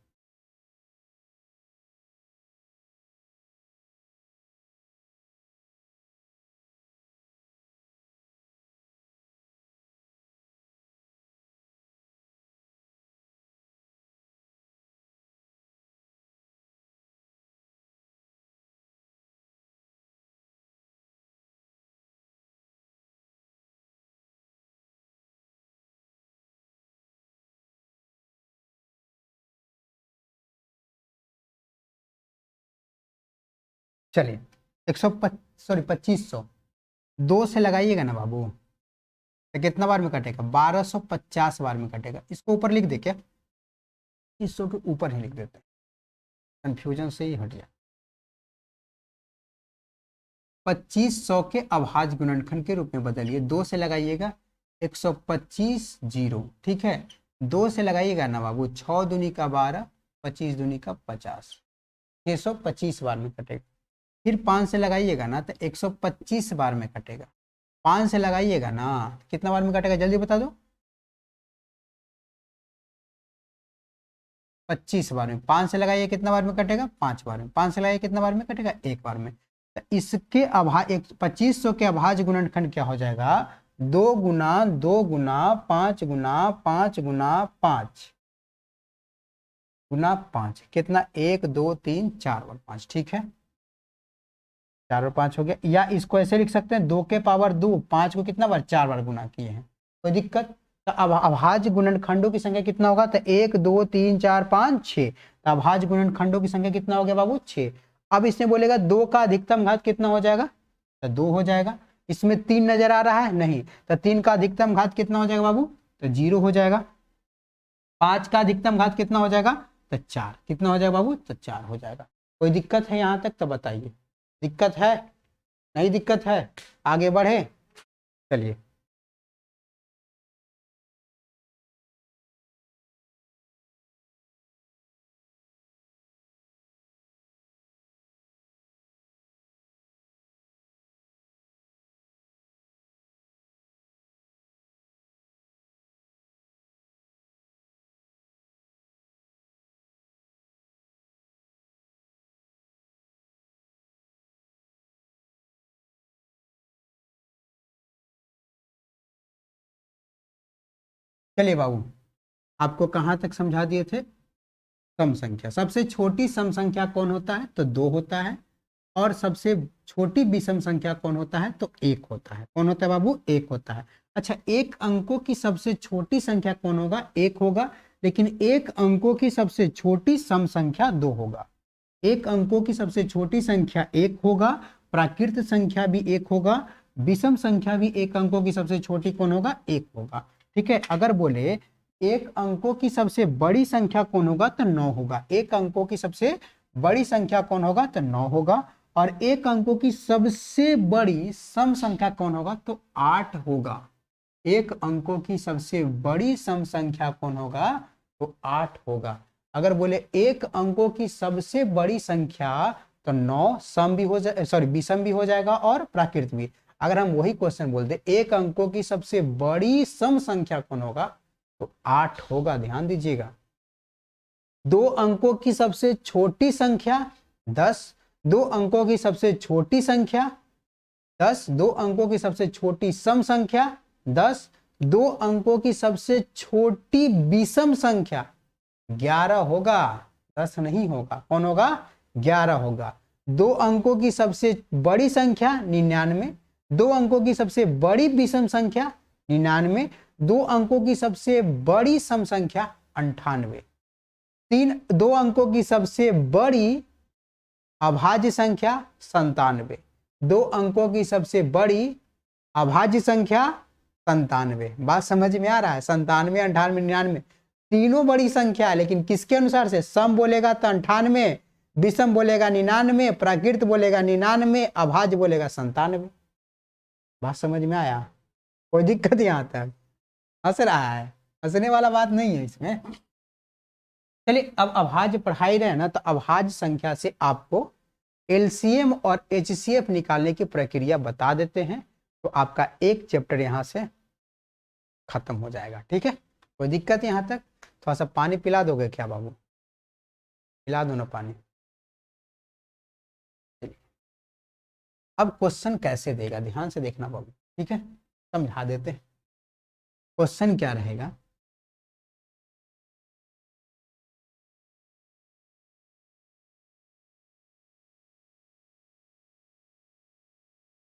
चलिए 2500 2 से लगाइएगा ना बाबू, तो कितना बार में कटेगा, 1250 बार में कटेगा। इसको ऊपर लिख दे क्या, 2500 के ऊपर ही लिख देते हैं, कंफ्यूजन से ही हट जाए। 2500 के अभाज्य गुणनखंड के रूप में बदलिए, 2 से लगाइएगा 125 जीरो, ठीक है। 2 से लगाइएगा ना बाबू, 6 दूनी का 12, 25 दूनी का 50, 625 बार में कटेगा। फिर 5 से लगाइएगा ना तो 125 बार में कटेगा। 5 से लगाइएगा ना कितना बार में कटेगा, जल्दी बता दो, 25 बार में। 5 से लगाइए कितना बार में कटेगा, 5 बार में। 5 से लगाइए कितना बार में कटेगा, 1 बार में। तो इसके 2500 के अभाज्य गुणनखंड क्या हो जाएगा, 2 गुना 2 गुना 5 गुना 5 गुना 5 गुना 5, कितना 1 2 3 4 और 5, ठीक है। 4 और 5 हो गया। या इसको ऐसे लिख सकते हैं 2 के पावर 2, 5 को कितना बार, 4 बार गुना किए हैं, कोई दिक्कत। तो अब अभाज्य गुणनखंडों की संख्या कितना होगा, तो 1 2 3 4 5 6, तो अभाज्य गुणनखंडों की संख्या कितना हो गया बाबू, 6। अब इसने बोलेगा 2 का अधिकतम घात कितना हो जाएगा, तो 2 हो जाएगा। इसमें 3 नजर आ रहा है, नहीं, तो 3 का अधिकतम घात कितना हो जाएगा बाबू, तो 0 हो जाएगा। 5 का अधिकतम घात कितना हो जाएगा, तो 4, कितना हो जाएगा बाबू, तो 4 हो जाएगा। कोई दिक्कत है यहाँ तक तो बताइए, दिक्कत है, नहीं दिक्कत है, आगे बढ़े। चलिए चलिए बाबू, आपको कहाँ तक समझा दिए थे, सम संख्या। सबसे छोटी सम संख्या कौन होता है, तो 2 होता है। और सबसे छोटी विषम संख्या कौन होता है, तो 1 होता है। कौन होता है बाबू, 1 होता है। अच्छा, एक अंकों की सबसे छोटी संख्या कौन होगा, 1 होगा। लेकिन एक अंकों की सबसे छोटी सम संख्या 2 होगा। एक अंकों की सबसे छोटी संख्या 1 होगा, प्राकृत संख्या भी 1 होगा, विषम संख्या भी एक अंकों की सबसे छोटी कौन होगा, 1 होगा, ठीक है। अगर बोले एक अंकों की सबसे बड़ी संख्या कौन होगा, तो 9 होगा। एक अंकों की सबसे बड़ी संख्या कौन होगा, तो 9 होगा। और एक अंकों की सबसे बड़ी सम संख्या कौन होगा, तो 8 होगा। एक अंकों की सबसे बड़ी सम संख्या कौन होगा, तो 8 होगा। अगर बोले एक अंकों की सबसे बड़ी संख्या, तो 9 सम भी हो जाए, सॉरी विषम भी हो जाएगा और प्राकृत भी। अगर हम वही क्वेश्चन बोल दे एक अंकों की सबसे बड़ी सम संख्या कौन होगा, तो 8 होगा, ध्यान दीजिएगा। 2 अंकों की सबसे छोटी संख्या 10, 2 अंकों की सबसे छोटी संख्या 10, 2 अंकों की सबसे छोटी सम संख्या 10, 2 अंकों की सबसे छोटी विषम संख्या 11 होगा, 10 नहीं होगा, कौन होगा, 11 होगा। 2 अंकों की सबसे बड़ी संख्या 99, 2 अंकों की सबसे बड़ी विषम संख्या 99, 2 अंकों की सबसे बड़ी सम संख्या 98, 2 अंकों की सबसे बड़ी अभाज्य संख्या 97, 2 अंकों की सबसे बड़ी अभाज्य संख्या 97। बात समझ में आ रहा है, 97, 98, 99, तीनों बड़ी संख्या है, लेकिन किसके अनुसार से? सम बोलेगा तो 98, विषम बोलेगा 99, प्राकृत बोलेगा 99, अभाज्य बोलेगा 97। बात समझ में आया? कोई दिक्कत यहाँ तक? हंस रहा है? हंसने वाला बात नहीं है इसमें। चलिए, अब अभाज्य पढ़ा ही रहे ना, तो अभाज्य संख्या से आपको एलसीएम और एचसीएफ निकालने की प्रक्रिया बता देते हैं, तो आपका एक चैप्टर यहाँ से खत्म हो जाएगा। ठीक है, कोई दिक्कत यहाँ तक? थोड़ा सा पानी पिला दोगे क्या बाबू? पिला दो ना पानी। अब क्वेश्चन कैसे देगा, ध्यान से देखना बाबू, ठीक है? समझा देते हैं क्वेश्चन क्या रहेगा।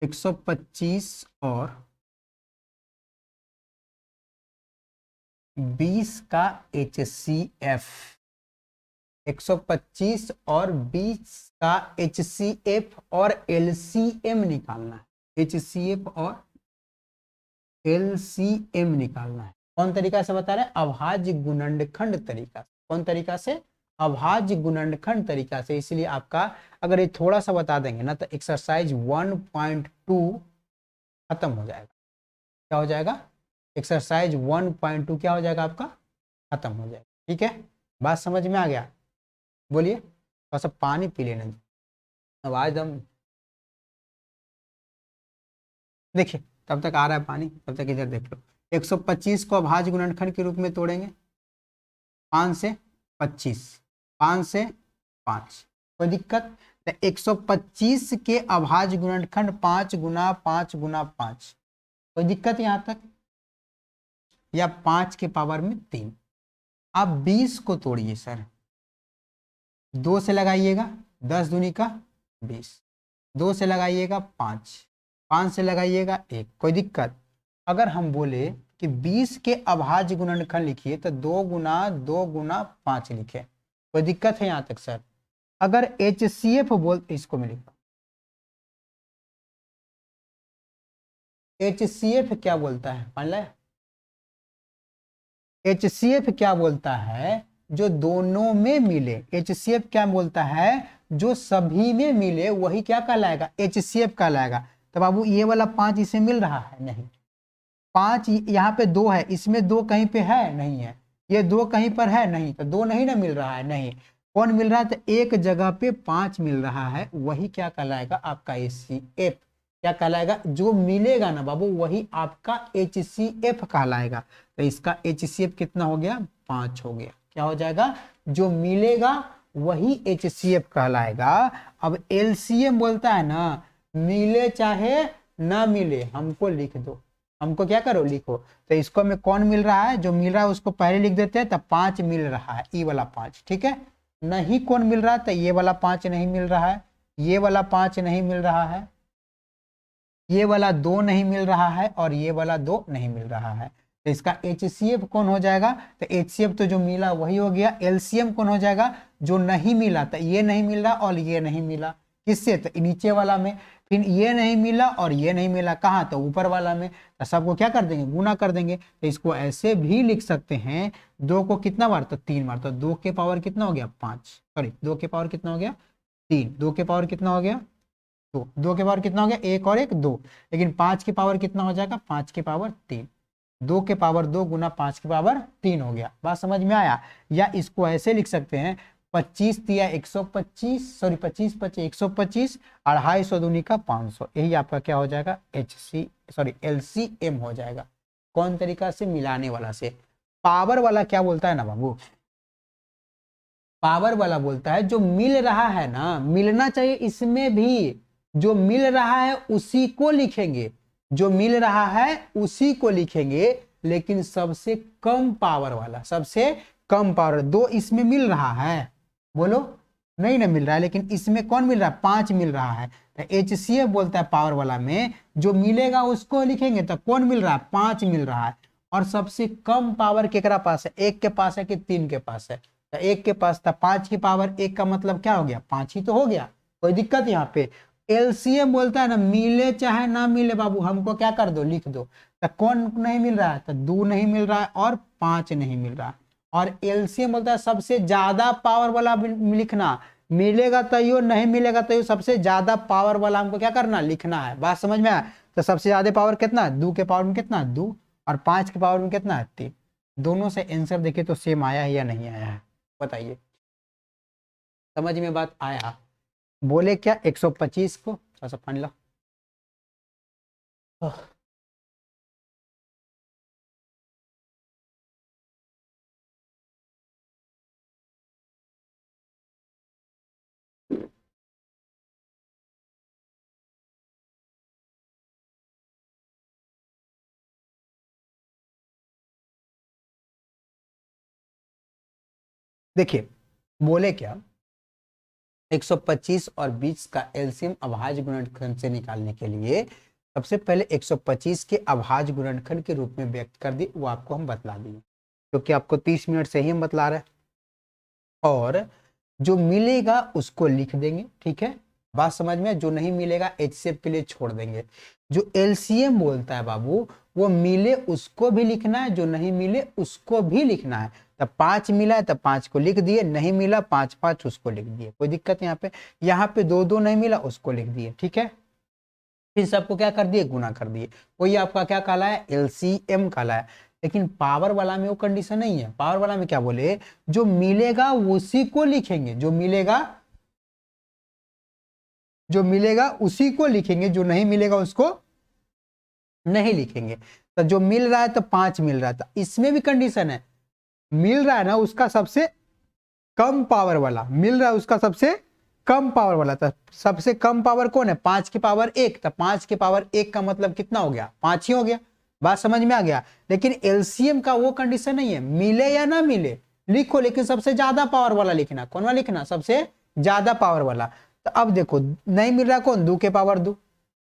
एक 125 और 20 का HCF, 125 और 20 का HCF और LCM निकालना है। HCF और LCM निकालना है। कौन तरीका से बता रहे हैं? अभाज्य गुणनखंड तरीका। कौन तरीका से? अभाज्य गुणनखंड तरीका से। इसलिए आपका अगर ये थोड़ा सा बता देंगे ना, तो एक्सरसाइज 1.2 खत्म हो जाएगा। क्या हो जाएगा? एक्सरसाइज 1.2 क्या हो जाएगा आपका? खत्म हो जाएगा। ठीक है, बात समझ में आ गया? बोलिए, थोड़ा सा पानी पी लेने, आवाज दम। देखिए, तब तक आ रहा है पानी, तब तक इधर देख लो। 125 को अभाज्य गुणनखंड के रूप में तोड़ेंगे, 5 से 25, 5 से 5, कोई दिक्कत? तो 125 के अभाज्य गुणनखंड 5 गुना 5 गुना 5, कोई दिक्कत यहाँ तक? या 5 के पावर में 3। आप 20 को तोड़िए सर, 2 से लगाइएगा, 10 दूनी का 20, 2 से लगाइएगा 5, 5 से लगाइएगा 1, कोई दिक्कत? अगर हम बोले कि 20 के अभाज्य गुणनखंड लिखिए, तो 2 गुना 2 गुना 5 लिखे, कोई दिक्कत है यहाँ तक सर? अगर HCF बोल, इसको मैं लिखता हूं, HCF क्या बोलता है? मान लिया, HCF क्या बोलता है? जो दोनों में मिले। HCF क्या बोलता है? जो सभी में मिले वही क्या कहलाएगा? HCF कहलाएगा। तो बाबू ये वाला 5 इसे मिल रहा है? नहीं। 5 यहाँ पे 2 है, इसमें 2 कहीं पे है? नहीं है। ये 2 कहीं पर है? नहीं। तो 2 नहीं ना मिल रहा है? नहीं। कौन मिल रहा है? तो एक जगह पे 5 मिल रहा है, वही क्या कहलाएगा? आपका HCF। क्या कहलाएगा? जो मिलेगा ना बाबू वही आपका HCF कहलाएगा। तो इसका HCF कितना हो गया? 5 हो गया। क्या हो जाएगा? जो मिलेगा वही HCF कहलाएगा। अब LCM बोलता है ना, मिले चाहे ना मिले हमको लिख दो, हमको क्या करो? लिखो। तो इसको में कौन मिल रहा है? जो मिल रहा है उसको पहले लिख देते हैं, तब 5 मिल रहा है, ये वाला 5। ठीक है, नहीं कौन मिल रहा है? तो ये वाला 5 नहीं मिल रहा है, ये वाला 5 नहीं मिल रहा है, ये वाला 2 नहीं मिल रहा है, और ये वाला 2 नहीं मिल रहा है। तो इसका HCF कौन हो जाएगा? तो HCF तो जो मिला वही हो गया। LCM कौन हो जाएगा? जो नहीं मिला, तो ये नहीं मिल रहा और ये नहीं मिला, किससे? तो नीचे वाला में। फिर ये नहीं मिला और ये नहीं मिला, कहाँ? तो ऊपर वाला में। तो सबको क्या कर देंगे? गुना कर देंगे। तो इसको ऐसे भी लिख सकते हैं, 2 को कितना बार? तो 3 बार। तो 2 के पावर कितना हो गया? 5, सॉरी 2 के पावर कितना हो गया? 3। 2 के पावर कितना हो गया? 2। 2 के पावर कितना हो गया? 1 और 1 2। लेकिन 5 के पावर कितना हो जाएगा? 5 के पावर 3। 2 के पावर 2 गुना 5 के पावर 3 हो गया। बात समझ में आया? या इसको ऐसे लिख सकते हैं, 25 दिया 125, सॉरी 25 25 125, 250 दूनी का 500, यही आपका क्या हो जाएगा? LCM हो जाएगा। कौन तरीका से? मिलाने वाला से। पावर वाला क्या बोलता है ना बाबू? पावर वाला बोलता है जो मिल रहा है ना, मिलना चाहिए इसमें भी, जो मिल रहा है उसी को लिखेंगे, जो मिल रहा है उसी को लिखेंगे, लेकिन सबसे कम पावर वाला, सबसे कम पावर। 2 इसमें मिल रहा है, बोलो नहीं ना मिल रहा है, लेकिन इसमें कौन मिल रहा है? 5 मिल रहा है। तो HCF बोलता है पावर वाला में जो मिलेगा उसको लिखेंगे, तो कौन मिल रहा है? 5 मिल रहा है। और सबसे कम पावर केकरा पास है? 1 के पास है कि 3 के पास है? तो 1 के पास था। 5 की पावर 1 का मतलब क्या हो गया? 5 ही तो हो गया। कोई दिक्कत यहाँ पे? LCM बोलता है ना, मिले चाहे ना मिले बाबू हमको क्या कर दो? लिख दो। तो कौन नहीं मिल रहा है? तो 2 नहीं मिल रहा है और 5 नहीं मिल रहा है। और एलसीएम बोलता है सबसे ज्यादा पावर वाला लिखना, मिलेगा तैयो नहीं मिलेगा तैयो सबसे ज्यादा पावर वाला हमको क्या करना, लिखना है। बात समझ में आया? तो सबसे ज्यादा पावर कितना है, 2 के पावर में कितना है 2, और 5 के पावर में कितना है 3। दोनों से आंसर देखिए तो सेम आया है या नहीं आया है, बताइए। समझ में बात आया? बोले क्या 125 को थोड़ा सा पानी लो। देखिए बोले क्या 125 और 20 का एलसीएम अभाज्य गुणनखंड से निकालने के लिए सबसे पहले 125 के अभाज्य गुणनखंड के रूप में व्यक्त कर दी, वो आपको हम बतला दिए क्योंकि आपको 30 मिनट से ही हम बतला रहे हैं। और जो मिलेगा उसको लिख देंगे, ठीक है, बात समझ में? जो नहीं मिलेगा एचसीएफ के लिए छोड़ देंगे। जो एलसीएम बोलता है बाबू, वो मिले उसको भी लिखना है, जो नहीं मिले उसको भी लिखना है। तब 5 मिला है तब 5 को लिख दिए, नहीं मिला 5 5 उसको लिख दिए, कोई दिक्कत यहाँ पे। यहाँ पे 2 2 नहीं मिला उसको लिख दिए, ठीक है। फिर सबको क्या कर दिए, गुना कर दिए। वही आपका क्या कहला है, एलसीएम कहला है। लेकिन पावर वाला में वो कंडीशन नहीं है। पावर वाला में क्या बोले, जो मिलेगा उसी को लिखेंगे, जो मिलेगा उसी को लिखेंगे, जो नहीं मिलेगा उसको नहीं लिखेंगे। तो जो मिल रहा है तो 5 मिल रहा था, इसमें भी कंडीशन है, मिल रहा है ना उसका सबसे कम पावर वाला, मिल रहा है उसका सबसे कम पावर वाला। था सबसे कम पावर कौन है, 5 की पावर 1। तो 5 की पावर 1 का मतलब कितना हो गया, 5 ही हो गया। बात समझ में आ गया? लेकिन एलसीएम का वो कंडीशन नहीं है, मिले या ना मिले लिखो, लेकिन सबसे ज्यादा पावर वाला लिखना। कौन वाला लिखना, सबसे ज्यादा पावर वाला। तो अब देखो नहीं मिल रहा कौन, 2 के पावर 2,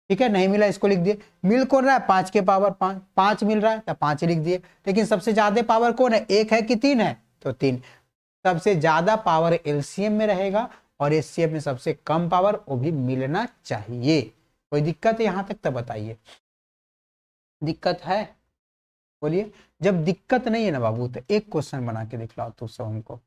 ठीक है, नहीं मिला इसको लिख दिए। मिल कौन रहा है, 5 के पावर 5, 5 मिल रहा है तो 5 लिख दिए। लेकिन सबसे ज्यादा पावर कौन है, 1 है कि 3 है, तो 3। सबसे ज्यादा पावर एलसीएम में रहेगा और एचसीएफ में सबसे कम पावर, वो भी मिलना चाहिए। कोई दिक्कत है यहां तक तो बताइए, दिक्कत है? बोलिए। जब दिक्कत नहीं है ना बाबू तो एक क्वेश्चन बना के दिखलाओ तो सब हमको।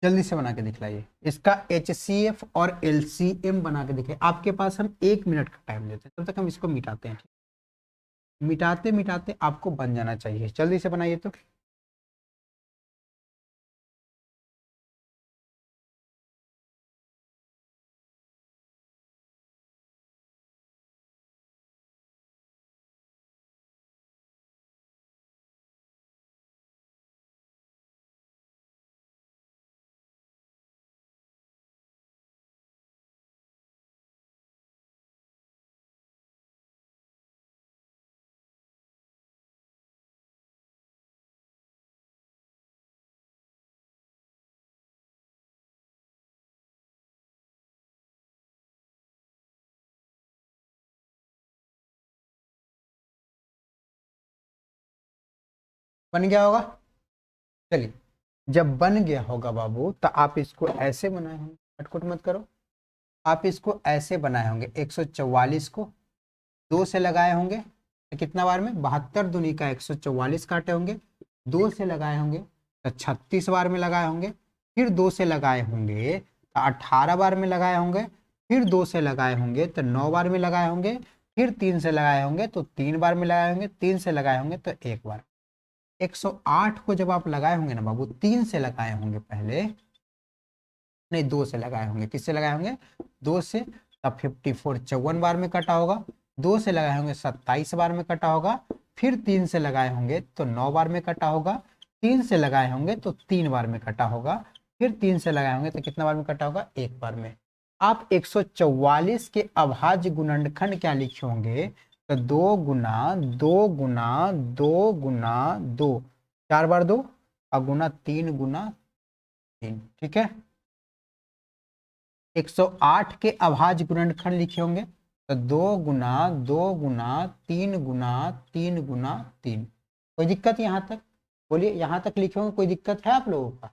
जल्दी से बना के दिखलाइए। इसका एचसीएफ और एलसीएम बना के दिखाइए। आपके पास हम 1 मिनट का टाइम देते हैं, तब तक हम इसको मिटाते हैं। मिटाते मिटाते आपको बन जाना चाहिए, जल्दी से बनाइए तो। बन गया होगा, चलिए। जब बन गया होगा बाबू तो आप इसको ऐसे बनाए होंगे, कटकुट मत करो। आप इसको ऐसे बनाए होंगे, 144 को 2 से लगाए होंगे तो कितना बार में, 72 दूनी का 144 काटे होंगे, 2 से लगाए होंगे तो 36 बार में लगाए होंगे, फिर 2 से लगाए होंगे तो 18 बार में लगाए होंगे, फिर 2 से लगाए होंगे तो 9 बार में लगाए होंगे, फिर 3 से लगाए होंगे तो 3 बार में लगाए होंगे, 3 से लगाए होंगे तो 1 बार। 108 को जब आप लगाए होंगे ना बाबू, 3 से लगाए होंगे पहले, नहीं 2 से लगाए होंगे, किससे लगाए होंगे, 2 से, तब 54 54 बार में कटा होगा, 2 से लगाए होंगे 27 बार में कटा होगा, फिर 3 से लगाए होंगे तो 9 बार में कटा होगा, 3 से लगाए होंगे तो 3 बार में कटा होगा, फिर 3 से लगाए होंगे तो कितना बार में कटा होगा, 1 बार में। आप 144 के अभाज्य गुणनखंड क्या लिखे होंगे, तो 2 गुना 2 गुना 2 गुना 2, 4 बार 2 और गुना 3 गुना 3, ठीक है। 108 के अभाज्य गुणनखंड लिखे होंगे तो 2 गुना 2 गुना 3 गुना 3 गुना 3। कोई दिक्कत यहां तक? बोलिए यहाँ तक लिखे होंगे, कोई दिक्कत है आप लोगों का?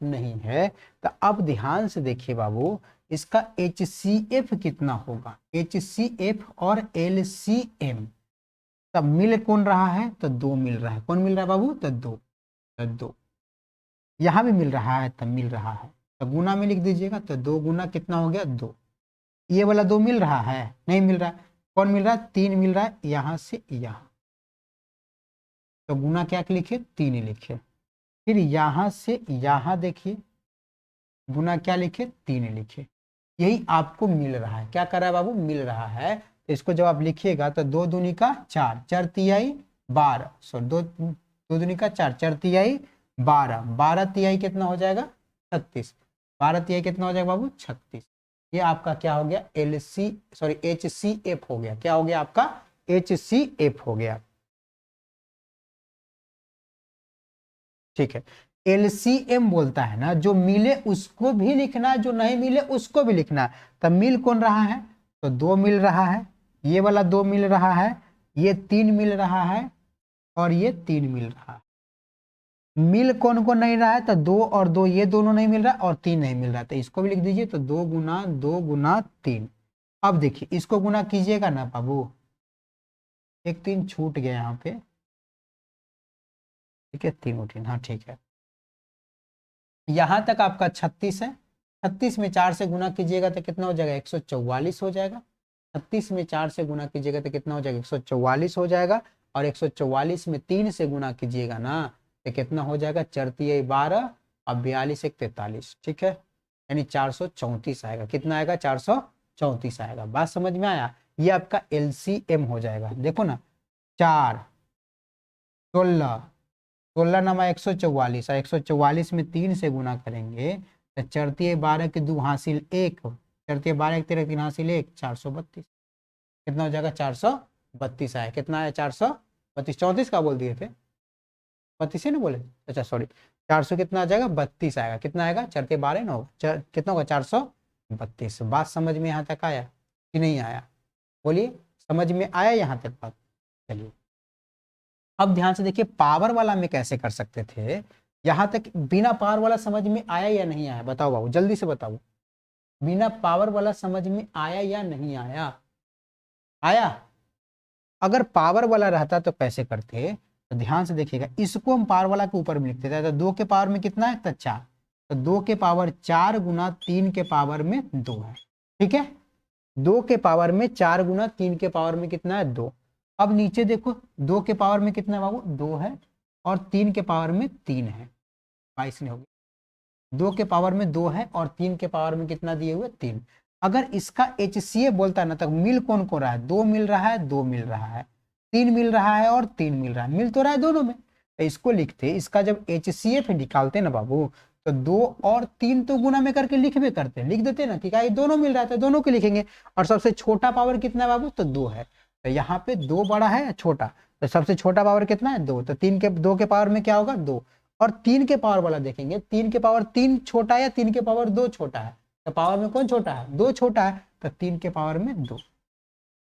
नहीं है। तो अब ध्यान से देखिए बाबू, इसका HCF कितना होगा, HCF और LCM, तब मिल कौन रहा है, तो 2 मिल रहा है। कौन मिल रहा है बाबू, तो 2, तो 2 यहाँ भी मिल रहा है, तब मिल रहा है, तो गुना में लिख दीजिएगा। तो 2 गुना कितना हो गया, 2। ये वाला 2 मिल रहा है, नहीं मिल रहा है। कौन मिल रहा है, 3 मिल रहा है, यहां से यहां, तो गुना क्या लिखे, 3 लिखे। फिर यहां से यहां देखिए, गुना क्या लिखे, 3 लिखे। यही आपको मिल रहा है। क्या कर रहा है बाबू, मिल रहा है। तो इसको जब आप लिखिएगा तो 2 दूनी का 4, 4 तिहाई 12, सो 2 दूनी का 4, 4 तिहाई 12, 12 तिहाई कितना हो जाएगा, 36, 12 तिहाई कितना हो जाएगा बाबू, 36। ये आपका क्या हो गया, HCF हो गया। क्या हो गया आपका, HCF हो गया। ठीक है। LCM बोलता है ना, जो मिले उसको भी लिखना है, जो नहीं मिले उसको भी लिखना है। तब मिल कौन रहा है, तो 2 मिल रहा है, ये वाला 2 मिल रहा है, ये 3 मिल रहा है, और ये 3 मिल रहा है। मिल कौन को नहीं रहा है, तो 2 और 2, ये दोनों नहीं मिल रहा और 3 नहीं मिल रहा, तो इसको भी लिख दीजिए। तो 2 गुना 2 गुना 3। अब देखिए इसको गुना कीजिएगा ना बाबू, एक 3 छूट गया यहाँ पे, ठीक है, 3 और 3, हाँ ठीक है। यहां तक आपका 36 है। 36 में 4 से गुना कीजिएगा तो कितना हो जाएगा, 144 हो जाएगा। 36 में 4 से गुना कीजिएगा तो कितना हो जाएगा, 144 हो जाएगा। और 144 में 3 से गुना कीजिएगा ना तो कितना हो जाएगा, 4 तिहाई 12 और 42 एक 43, ठीक है, यानी 434 आएगा। कितना आएगा, 434 आएगा। बात समझ में आया? ये आपका LCM हो जाएगा। देखो ना, 4, 16, 16 नमा 144, और 144 में 3 से गुना करेंगे तो 4 तिहाई 12 के 2 हासिल 1, 4 तिहाई 12 एक 3 हासिल 1, 432। कितना हो जाएगा, 432 आया। कितना आया, 432। 34 का बोल दिए थे, 32 ना बोले, अच्छा सॉरी, 400 कितना आ जाएगा, 32 आएगा। कितना आएगा, 4 तिहाई 12 ना होगा, कितना होगा, 432। बात समझ में यहाँ तक आया कि नहीं आया, बोलिए, समझ में आया यहाँ तक बात? चलिए अब ध्यान से देखिए, पावर वाला में कैसे कर सकते थे। यहां तक बिना पावर वाला समझ में आया या नहीं आया, बताओ बाबू, जल्दी से बताओ। बिना पावर वाला समझ में आया या नहीं आया? आया। अगर पावर वाला रहता तो कैसे करते, तो ध्यान से देखिएगा, इसको हम पावर वाला के ऊपर में लिखते थे। तो 2 के पावर में कितना है, तो 4, तो 2 के पावर 4 गुना 3 के पावर में 2 है, ठीक है। 2 के पावर में 4 गुना 3 के पावर में कितना है, 2। अब नीचे देखो, 2 के पावर में कितना है बाबू, 2 है, और 3 के पावर में 3 है, 22 नहीं होगी। 2 के पावर में 2 है और 3 के पावर में कितना दिए हुए, 3। अगर इसका HCF बोलता है ना, तब मिल कौन को रहा है, 2 मिल रहा है, 2 मिल रहा है, 3 मिल रहा है और 3 मिल रहा है, मिल तो रहा है दोनों में। तो इसको लिखते, इसका जब HCF निकालते ना बाबू, तो 2 और 3 तो गुना में करके लिख भी करते, लिख देते ना कि क्या दोनों मिल रहा है, तो दोनों के लिखेंगे। और सबसे छोटा पावर कितना है बाबू, तो 2 है। तो यहाँ पे 2 बड़ा है छोटा, तो सबसे छोटा पावर कितना है, 2। तो 2 के पावर में क्या होगा, 2। और 3 के पावर वाला देखेंगे, 3 के पावर 3 छोटा है या 3 के पावर 2 छोटा है, तो पावर में कौन छोटा है, 2 छोटा है, तो 3 के पावर में 2।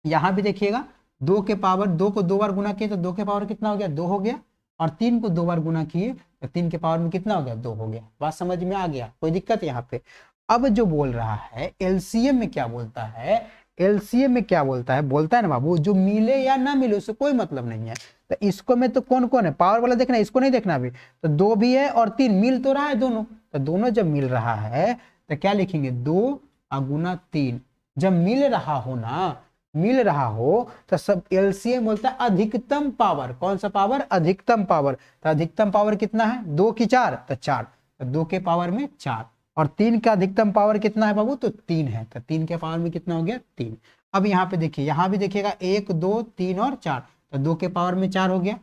यहाँ भी देखिएगा, 2 के पावर 2 को 2 बार गुना किए तो 2 के पावर कितना हो गया, 2 हो गया। और 3 को 2 बार गुना किए तो 3 के पावर में कितना हो गया, 2 हो गया। बात समझ में आ गया, कोई दिक्कत यहाँ पे? अब जो बोल रहा है LCM में क्या बोलता है, LCM में क्या बोलता है, बोलता है ना बाबू, जो मिले या ना मिले उससे कोई मतलब नहीं है। तो इसको में तो कौन कौन है, पावर वाला देखना, इसको नहीं देखना अभी। तो 2 भी है और 3, मिल तो रहा है दोनों। तो दोनों जब मिल रहा है तो क्या लिखेंगे, 2 गुना 3। जब मिल रहा हो ना, मिल रहा हो तो सब LCM बोलता है अधिकतम पावर। कौन सा पावर, अधिकतम पावर। तो अधिकतम पावर कितना है, 2 की 4, तो 4, तो 2 के पावर में 4। और 3 का अधिकतम पावर कितना है बाबू, तो 3 है, तो 3 के पावर में कितना हो गया, 3। अब यहाँ पे देखिए, यहाँ भी देखिएगा 1 2 3 और 4, तो 2 के पावर में 4 हो गया,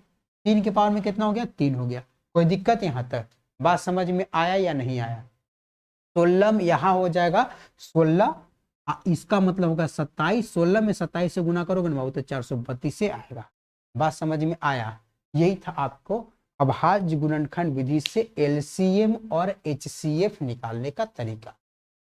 3 के पावर में कितना हो गया, 3 हो गया। कोई दिक्कत यहाँ तक, बात समझ में आया या नहीं आया? 16 यहाँ हो जाएगा 16, इसका मतलब होगा 27। 16 में 27 से गुना करोगे ना बाबू तो 432 से आएगा। बात समझ में आया? यही था आपको अभाज्य गुणनखंड विधि से LCM और HCF निकालने का तरीका।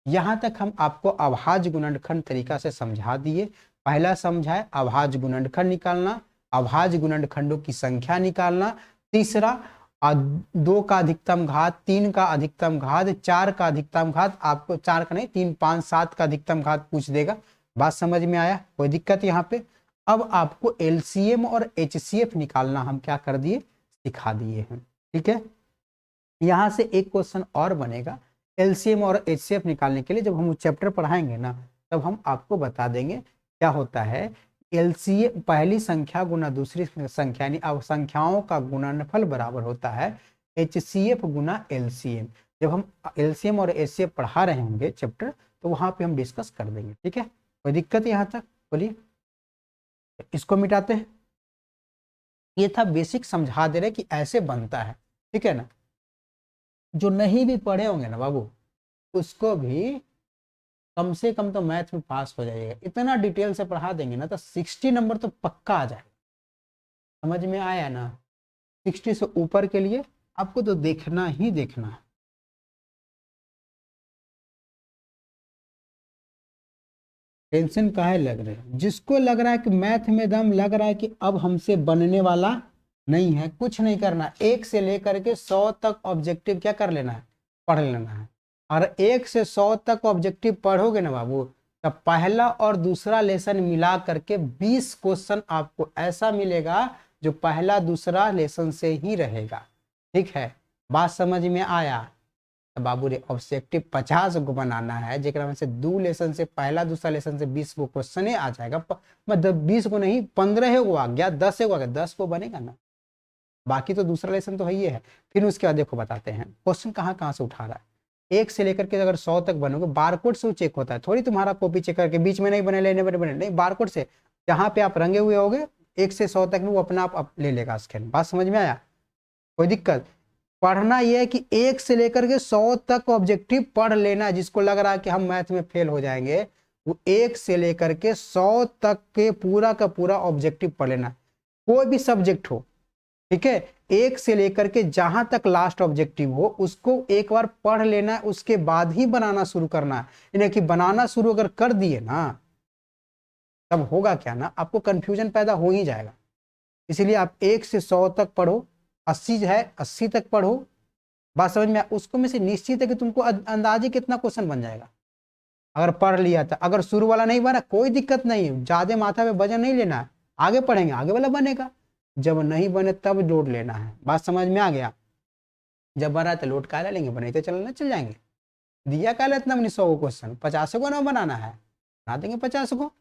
यहां तक हम आपको अभाज्य गुणनखंड तरीका से समझा दिए। पहला समझाए अभाज्य गुणनखंड निकालना, अभाज्य गुणनखंडों की संख्या निकालना। तीसरा 2 का अधिकतम घात, 3 का अधिकतम घात, 4 का अधिकतम घात, आपको 4 का नहीं 3 5 7 का अधिकतम घात पूछ देगा। बात समझ में आया, कोई दिक्कत यहाँ पे। अब आपको एलसीएम और एचसीएफ निकालना हम क्या कर दिए, सिखा दिए हैं। ठीक है, यहाँ से एक क्वेश्चन और बनेगा एलसीएम और एचसीएफ निकालने के लिए। जब हम चैप्टर पढ़ाएंगे ना तब हम आपको बता देंगे क्या होता है एलसीएम, पहली संख्या गुना दूसरी संख्या, यानी अब संख्याओं का गुणनफल बराबर होता है एचसीएफ गुना एलसीएम। जब हम एलसीएम और एचसीएफ पढ़ा रहे होंगे चैप्टर तो वहां पे हम डिस्कस कर देंगे। ठीक है, कोई दिक्कत यहाँ तक, बोलिए। इसको मिटाते हैं, ये था बेसिक समझा दे रहे कि ऐसे बनता है। ठीक है ना, जो नहीं भी पढ़े होंगे ना बाबू उसको भी कम से कम तो मैथ में पास हो जाइएगा। इतना डिटेल से पढ़ा देंगे ना तो 60 नंबर तो पक्का आ जाएगा। समझ में आया ना, 60 से ऊपर के लिए आपको तो देखना ही देखना है। टेंशन काहे लग रहे है, जिसको लग रहा है कि मैथ में दम लग रहा है कि अब हमसे बनने वाला नहीं है, कुछ नहीं करना, 1 से लेकर के 100 तक ऑब्जेक्टिव क्या कर लेना है, पढ़ लेना है। और 1 से 100 तक ऑब्जेक्टिव पढ़ोगे ना बाबू तब पहला और दूसरा लेसन मिला करके 20 क्वेश्चन आपको ऐसा मिलेगा जो पहला दूसरा लेसन से ही रहेगा। ठीक है, बात समझ में आया। तो बाबू रे ऑब्जेक्टिव 50 को बनाना है, जेकरा में से 2 लेसन से पहला दूसरा लेसन से 20 को क्वेश्चन आ जाएगा। मतलब 20 को नहीं 15 को आ गया, 10 को आ गया, 10 को बनेगा ना, बाकी तो दूसरा लेसन तो है ही है। फिर उसके बाद देखो बताते हैं क्वेश्चन कहाँ कहाँ से उठा रहा है। 1 से लेकर के अगर 100 तक बनोगे बारकोड से चेक होता है, थोड़ी तुम्हारा कॉपी चेक करके बीच में नहीं बने लेने बने नहीं, बारकोड से जहाँ पे आप रंगे हुए होगे 1 से 100 तक में वो अपना आप ले लेगा स्कैन। बात समझ में आया, कोई दिक्कत। पढ़ना यह है कि 1 से लेकर के 100 तक ऑब्जेक्टिव पढ़ लेना। जिसको लग रहा है कि हम मैथ में फेल हो जाएंगे वो 1 से लेकर के 100 तक के पूरा का पूरा ऑब्जेक्टिव पढ़ लेना, कोई भी सब्जेक्ट हो। ठीक है, 1 से लेकर के जहां तक लास्ट ऑब्जेक्टिव हो उसको एक बार पढ़ लेना है, उसके बाद ही बनाना शुरू करना है। यानी कि बनाना शुरू अगर कर दिए ना तब होगा क्या ना, आपको कंफ्यूजन पैदा हो ही जाएगा। इसीलिए आप 1 से 100 तक पढ़ो, 80 है 80 तक पढ़ो। बात समझ में, उसको में से निश्चित है कि तुमको अंदाजे कितना क्वेश्चन बन जाएगा अगर पढ़ लिया था। अगर शुरू वाला नहीं बना कोई दिक्कत नहीं है, ज्यादा माथा पे वजन नहीं लेना है, आगे पढ़ेंगे आगे वाला बनेगा। जब नहीं बने तब लोड लेना है। बात समझ में आ गया, जब बना तो लोड काला लेंगे, बने तो चलना चल जाएंगे। दिया काला इतना 100 को क्वेश्चन, 50 को ना बनाना है, बना देंगे 50 को।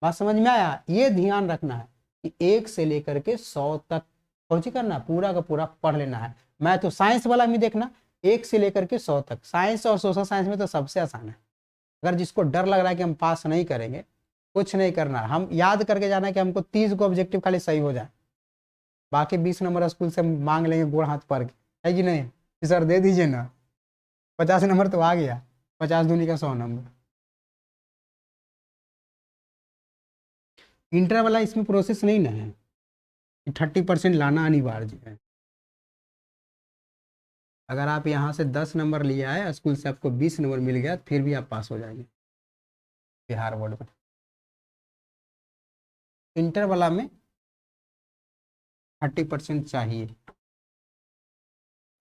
बात समझ में आया, ये ध्यान रखना है कि 1 से लेकर के 100 तक पहुंची करना, पूरा का पूरा पढ़ लेना है। मैं तो साइंस वाला में देखना 1 से लेकर के 100 तक, साइंस और सोशल साइंस में तो सबसे आसान है। अगर जिसको डर लग रहा है कि हम पास नहीं करेंगे, कुछ नहीं करना, हम याद करके जाना है कि हमको 30 को ऑब्जेक्टिव खाली सही हो जाए, बाकी 20 नंबर स्कूल से मांग लेंगे गोड़ हाथ पर, है कि नहीं कि सर दे दीजिए ना, 50 नंबर तो आ गया, 50 दूनी का 100 नंबर। इंटर वाला इसमें प्रोसेस नहीं ना है, 30% लाना अनिवार्य है। अगर आप यहाँ से 10 नंबर लिया है, स्कूल से आपको 20 नंबर मिल गया, फिर भी आप पास हो जाएंगे बिहार बोर्ड में। इंटर वाला में 30% चाहिए।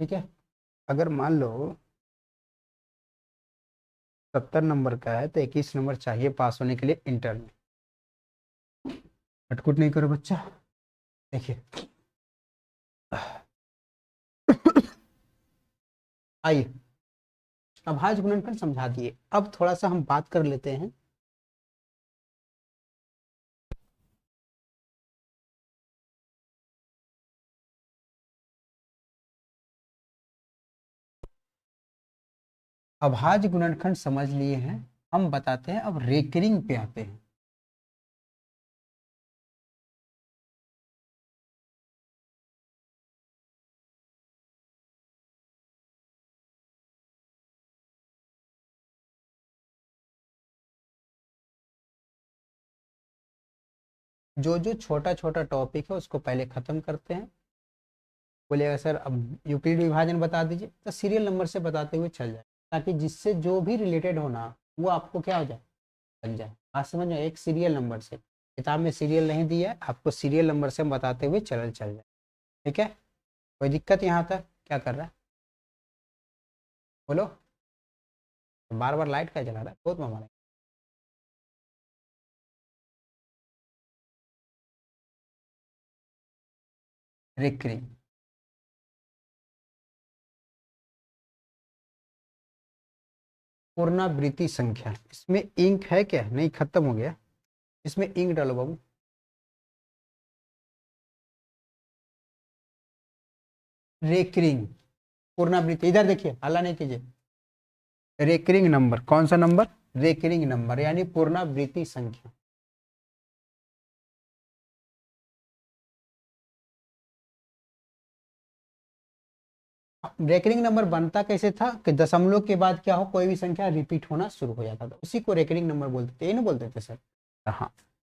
ठीक है, अगर मान लो 70 नंबर का है तो 21 नंबर चाहिए पास होने के लिए इंटर में। कटकुट नहीं करो बच्चा, देखिए आइए अभाज्य गुणनफल समझा दिए। अब थोड़ा सा हम बात कर लेते हैं अभाज्य गुणनखंड समझ लिए हैं, हम बताते हैं अब रेकरिंग पे आते हैं। जो जो छोटा छोटा टॉपिक है उसको पहले खत्म करते हैं। बोलिएगा सर अब यूक्लिड विभाजन बता दीजिए, तो सीरियल नंबर से बताते हुए चल जाए, ताकि जिससे जो भी रिलेटेड होना वो आपको क्या हो जाए, बन जाए। आज समझ में, एक सीरियल नंबर से, किताब में सीरियल नहीं दिया है, आपको सीरियल नंबर से हम बताते हुए चल जाए। ठीक है, कोई दिक्कत यहाँ तक? क्या कर रहा है बोलो? बार बार लाइट का जला रहा है, बहुत मामा। रिकरिंग। पुनरावृत्ति संख्या, इसमें इंक है क्या? नहीं, खत्म हो गया। इसमें इंक डालो बाबू। रेकरिंग पुनरावृत्ति, इधर देखिए, हल्ला नहीं कीजिए। रेकरिंग नंबर, कौन सा नंबर? रेकरिंग नंबर यानी पुनरावृत्ति संख्या। रेकरिंग नंबर बनता कैसे था कि दशमलव के बाद क्या हो, कोई भी संख्या रिपीट होना शुरू हो जाता था, उसी को रेकरिंग नंबर बोलते थे। ये नहीं बोलते थे सर? हाँ।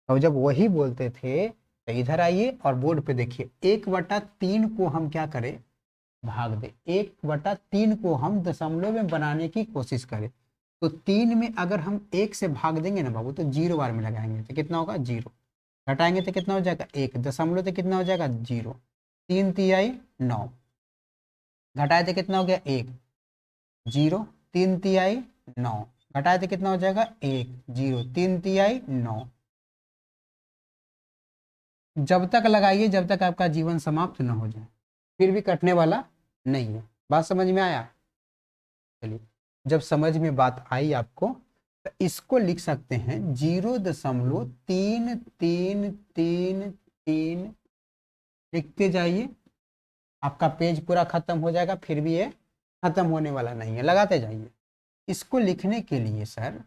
तो जब वही बोलते थे तो इधर आइए और बोर्ड पे देखिए, 1/3 को हम क्या करें, भाग दे। 1/3 को हम दशमलव में बनाने की कोशिश करें तो 3 में अगर हम 1 से भाग देंगे ना बाबू, तो 0 बार में लगाएंगे तो कितना होगा? 0। घटाएंगे तो कितना हो जाएगा? 1। दशमलव तो कितना हो जाएगा? 0। 3 तिहाई 9। घटाए तो कितना हो गया? 1। 0। 3 तिहाई 9। घटाए तो कितना हो जाएगा? 1। 0। 3 तिहाई 9। जब तक लगाइए जब तक आपका जीवन समाप्त न हो जाए, फिर भी कटने वाला नहीं है। बात समझ में आया? चलिए, जब समझ में बात आई आपको तो इसको लिख सकते हैं 0.3333। लिखते जाइए, आपका पेज पूरा खत्म हो जाएगा, फिर भी ये खत्म होने वाला नहीं है, लगाते जाइए। इसको लिखने के लिए सर,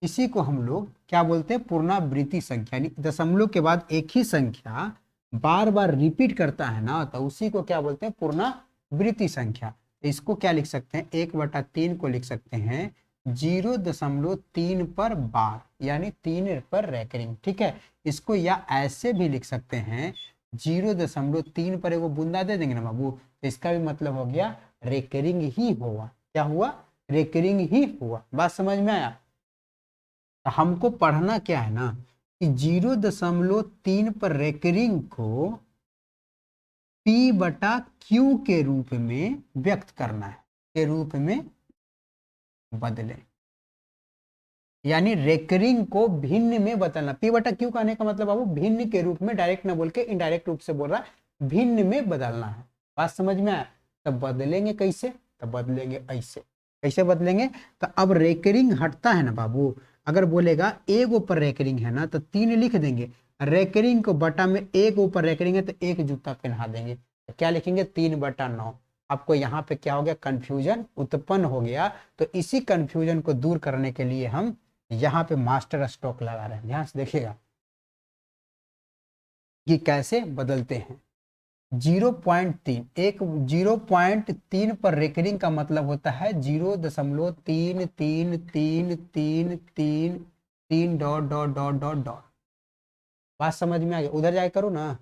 इसी को हम लोग क्या बोलते हैं? पुनरावृत्ति संख्या, यानी दशमलव के बाद एक ही संख्या बार बार रिपीट करता है ना, तो उसी को क्या बोलते हैं? पुनरावृत्ति संख्या। इसको क्या लिख सकते हैं? 1/3 को लिख सकते हैं 0.3 पर बार, यानी 3 पर रेकरिंग। ठीक है, इसको या ऐसे भी लिख सकते हैं 0.3 पर एगो बूंदा दे देंगे ना बाबू, तो इसका भी मतलब हो गया रेकरिंग ही हुआ। क्या हुआ? रेकरिंग ही हुआ। बात समझ में आया? हमको पढ़ना क्या है ना कि 0.3 पर रेकरिंग को P/Q के रूप में व्यक्त करना है, के रूप में बदले, यानी रेकरिंग को भिन्न में बदलना। P/Q कहने का मतलब बाबू भिन्न के रूप में, डायरेक्ट ना बोल के इनडायरेक्ट रूप से बोल रहा है, भिन्न में बदलना है। बात समझ में आया? तब बदलेंगे कैसे? तब बदलेंगे ऐसे। कैसे बदलेंगे? तो अब रेकरिंग हटता है ना बाबू, अगर बोलेगा एक ऊपर रेकरिंग है ना तो 3 लिख देंगे, रेकरिंग को बटा में एक ऊपर रेकरिंग है तो एक जूता पहना देंगे, तो क्या लिखेंगे? 3/9। आपको यहाँ पे क्या हो गया? कंफ्यूजन उत्पन्न हो गया। तो इसी कंफ्यूजन को दूर करने के लिए हम यहाँ पे मास्टर स्ट्रोक लगा रहे हैं। ध्यान से देखिएगा कि कैसे बदलते हैं। 0.3, एक 0.3 पर रेकरिंग का मतलब होता है 0.333333 dot dot dot dot dot. बात समझ में आ गया? उधर जाके करो ना,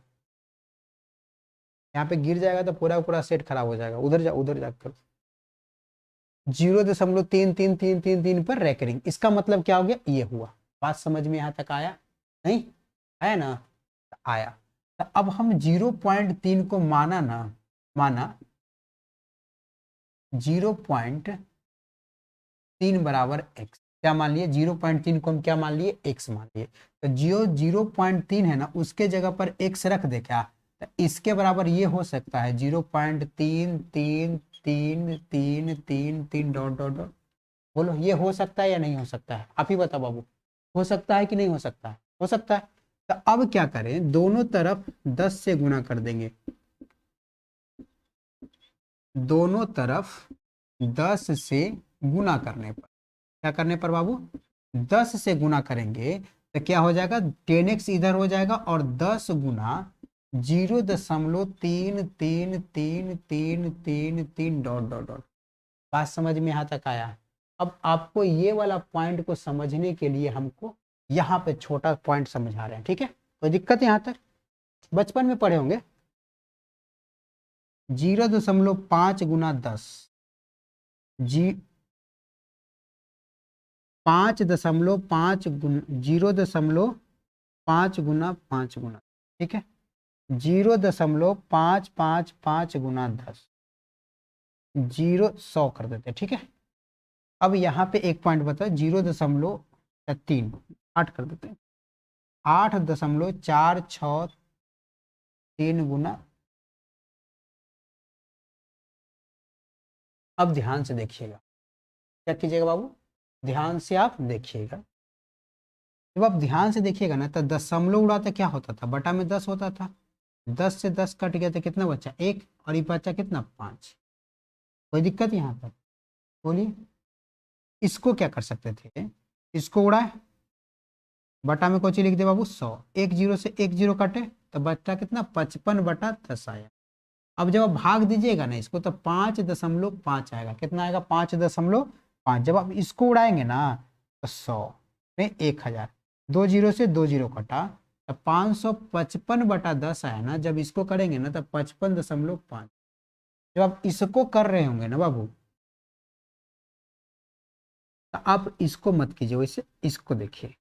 यहाँ पे गिर जाएगा तो पूरा पूरा सेट खराब हो जाएगा। उधर जा करो। 0.3333 पर रेकरिंग, इसका मतलब क्या हो गया? ये हुआ। बात समझ में यहाँ तक आया? नहीं आया ना? आया। तो अब हम 0.3 को माना ना, माना 0.3 बराबर x, क्या मान लिए? 0.3 को हम क्या मान लिए? x मान लिए। तो 0.3 है ना, उसके जगह पर x रख दे क्या? तो इसके बराबर ये हो सकता है 0.333333 डॉट डॉट डॉट। बोलो, ये हो सकता है या नहीं हो सकता है? आप ही बताओ बाबू, हो सकता है कि नहीं हो सकता है? हो सकता है। तो अब क्या करें? दोनों तरफ 10 से गुना कर देंगे, दोनों तरफ 10 से गुना करने पर, क्या करने पर बाबू? 10 से गुना करेंगे तो क्या हो जाएगा? 10x इधर हो जाएगा और 10 गुना 0.333333 डॉट डॉट डॉट। बात समझ में यहाँ तक आया? अब आपको ये वाला पॉइंट को समझने के लिए हमको यहाँ पे छोटा पॉइंट समझा रहे हैं। ठीक है, कोई दिक्कत है यहाँ तक? बचपन में पढ़े होंगे। 0.5 गुना 10, जी 5.5 गुना 0.5 गुना 5 गुना। ठीक है, 0.555 गुना 10, 100 कर देते हैं, ठीक है। अब यहाँ पे एक पॉइंट बताओ, 0.3 8 कर देते हैं, 8.463 गुना। अब ध्यान से देखिएगा, क्या कीजिएगा बाबू, ध्यान से आप देखिएगा। जब आप ध्यान से देखिएगा ना, तो दशमलव उड़ाते क्या होता था, बटा में 10 होता था, 10 से 10 कट गया तो कितना बचा, 1, और ये बचा कितना, 5। कोई दिक्कत यहाँ पर, बोलिए। इसको क्या कर सकते थे, इसको उड़ाए, बटा में कोई लिख दे बाबू 100, 1 0 से 1 0 कटे तो बचा कितना, 55/10 आया। अब जब आप भाग दीजिएगा ना इसको, तो 5.5 आएगा, कितना आएगा, 5.5। जब आप इसको उड़ाएंगे ना, तो 100 में 1000, 2 0 से 2 0 कटा, तो 555/10 आया ना। जब इसको करेंगे ना, तो 55.5। जब आप इसको कर रहे होंगे ना बाबू, तो आप इसको मत कीजिए, वैसे इसको देखिए।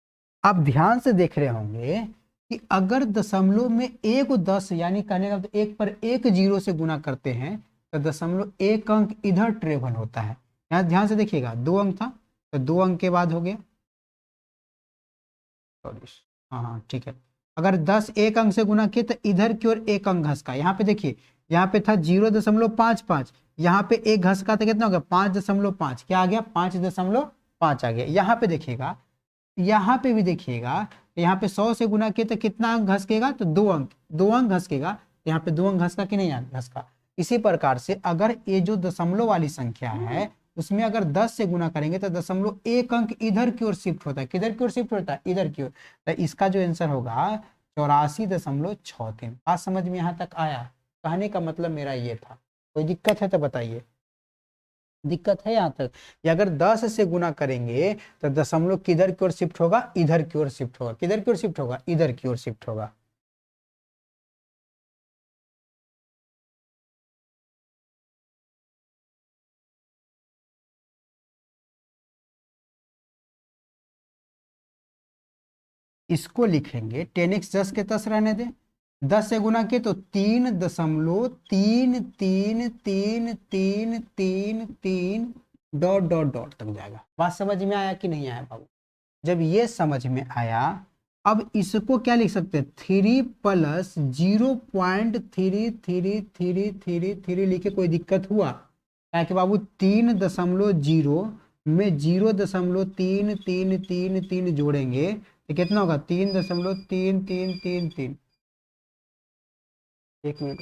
आप ध्यान से देख रहे होंगे कि अगर दशमलव में एक 10, यानी कहने का तो एक पर एक 0 से गुना करते हैं, तो दशमलव एक अंक इधर ट्रेवल होता है। यहाँ ध्यान से देखिएगा, 2 अंक था तो 2 अंक के बाद हो गया, सॉरी, हाँ ठीक है। अगर 10 एक अंक से गुना किए तो इधर की ओर एक अंक घसका, यहाँ पे देखिए, यहाँ पे था 0.55, यहाँ पे एक घसका तो कितना हो गया, 5.5, क्या आ गया, 5.5 आ गया। यहाँ पे देखिएगा, यहाँ पे भी देखिएगा, यहाँ पे 100 से गुना किए तो कितना अंक घसकेगा, तो 2 अंक घसकेगा। यहाँ पे 2 अंक घसका कि नहीं घसका। इसी प्रकार से अगर ये जो दशमलव वाली संख्या है, उसमें अगर 10 से गुना करेंगे तो दशमलव एक अंक इधर की ओर शिफ्ट होता है, किधर की ओर शिफ्ट होता है, इधर की ओर। तो इसका जो आंसर होगा 84.63। बात समझ में यहाँ तक आया, कहने का मतलब मेरा ये था। कोई दिक्कत है तो बताइए, दिक्कत है यहाँ तक। या अगर 10 से गुना करेंगे तो दशमलव किधर की ओर शिफ्ट होगा, इधर की ओर शिफ्ट होगा, किधर की ओर शिफ्ट होगा, इधर की ओर शिफ्ट होगा। इसको लिखेंगे 10x 10 के 10 रहने दें, 10 से गुना किए तो 3.333333 डॉट डॉट डॉट तक जाएगा। बात समझ में आया कि नहीं आया बाबू। जब ये समझ में आया, अब इसको क्या लिख सकते हैं, 3 + 0.333333 लिखे, कोई दिक्कत हुआ, क्या कि बाबू 3.0 में 0.3333 जोड़ेंगे तो कितना होगा, 3.3333। एक मिनट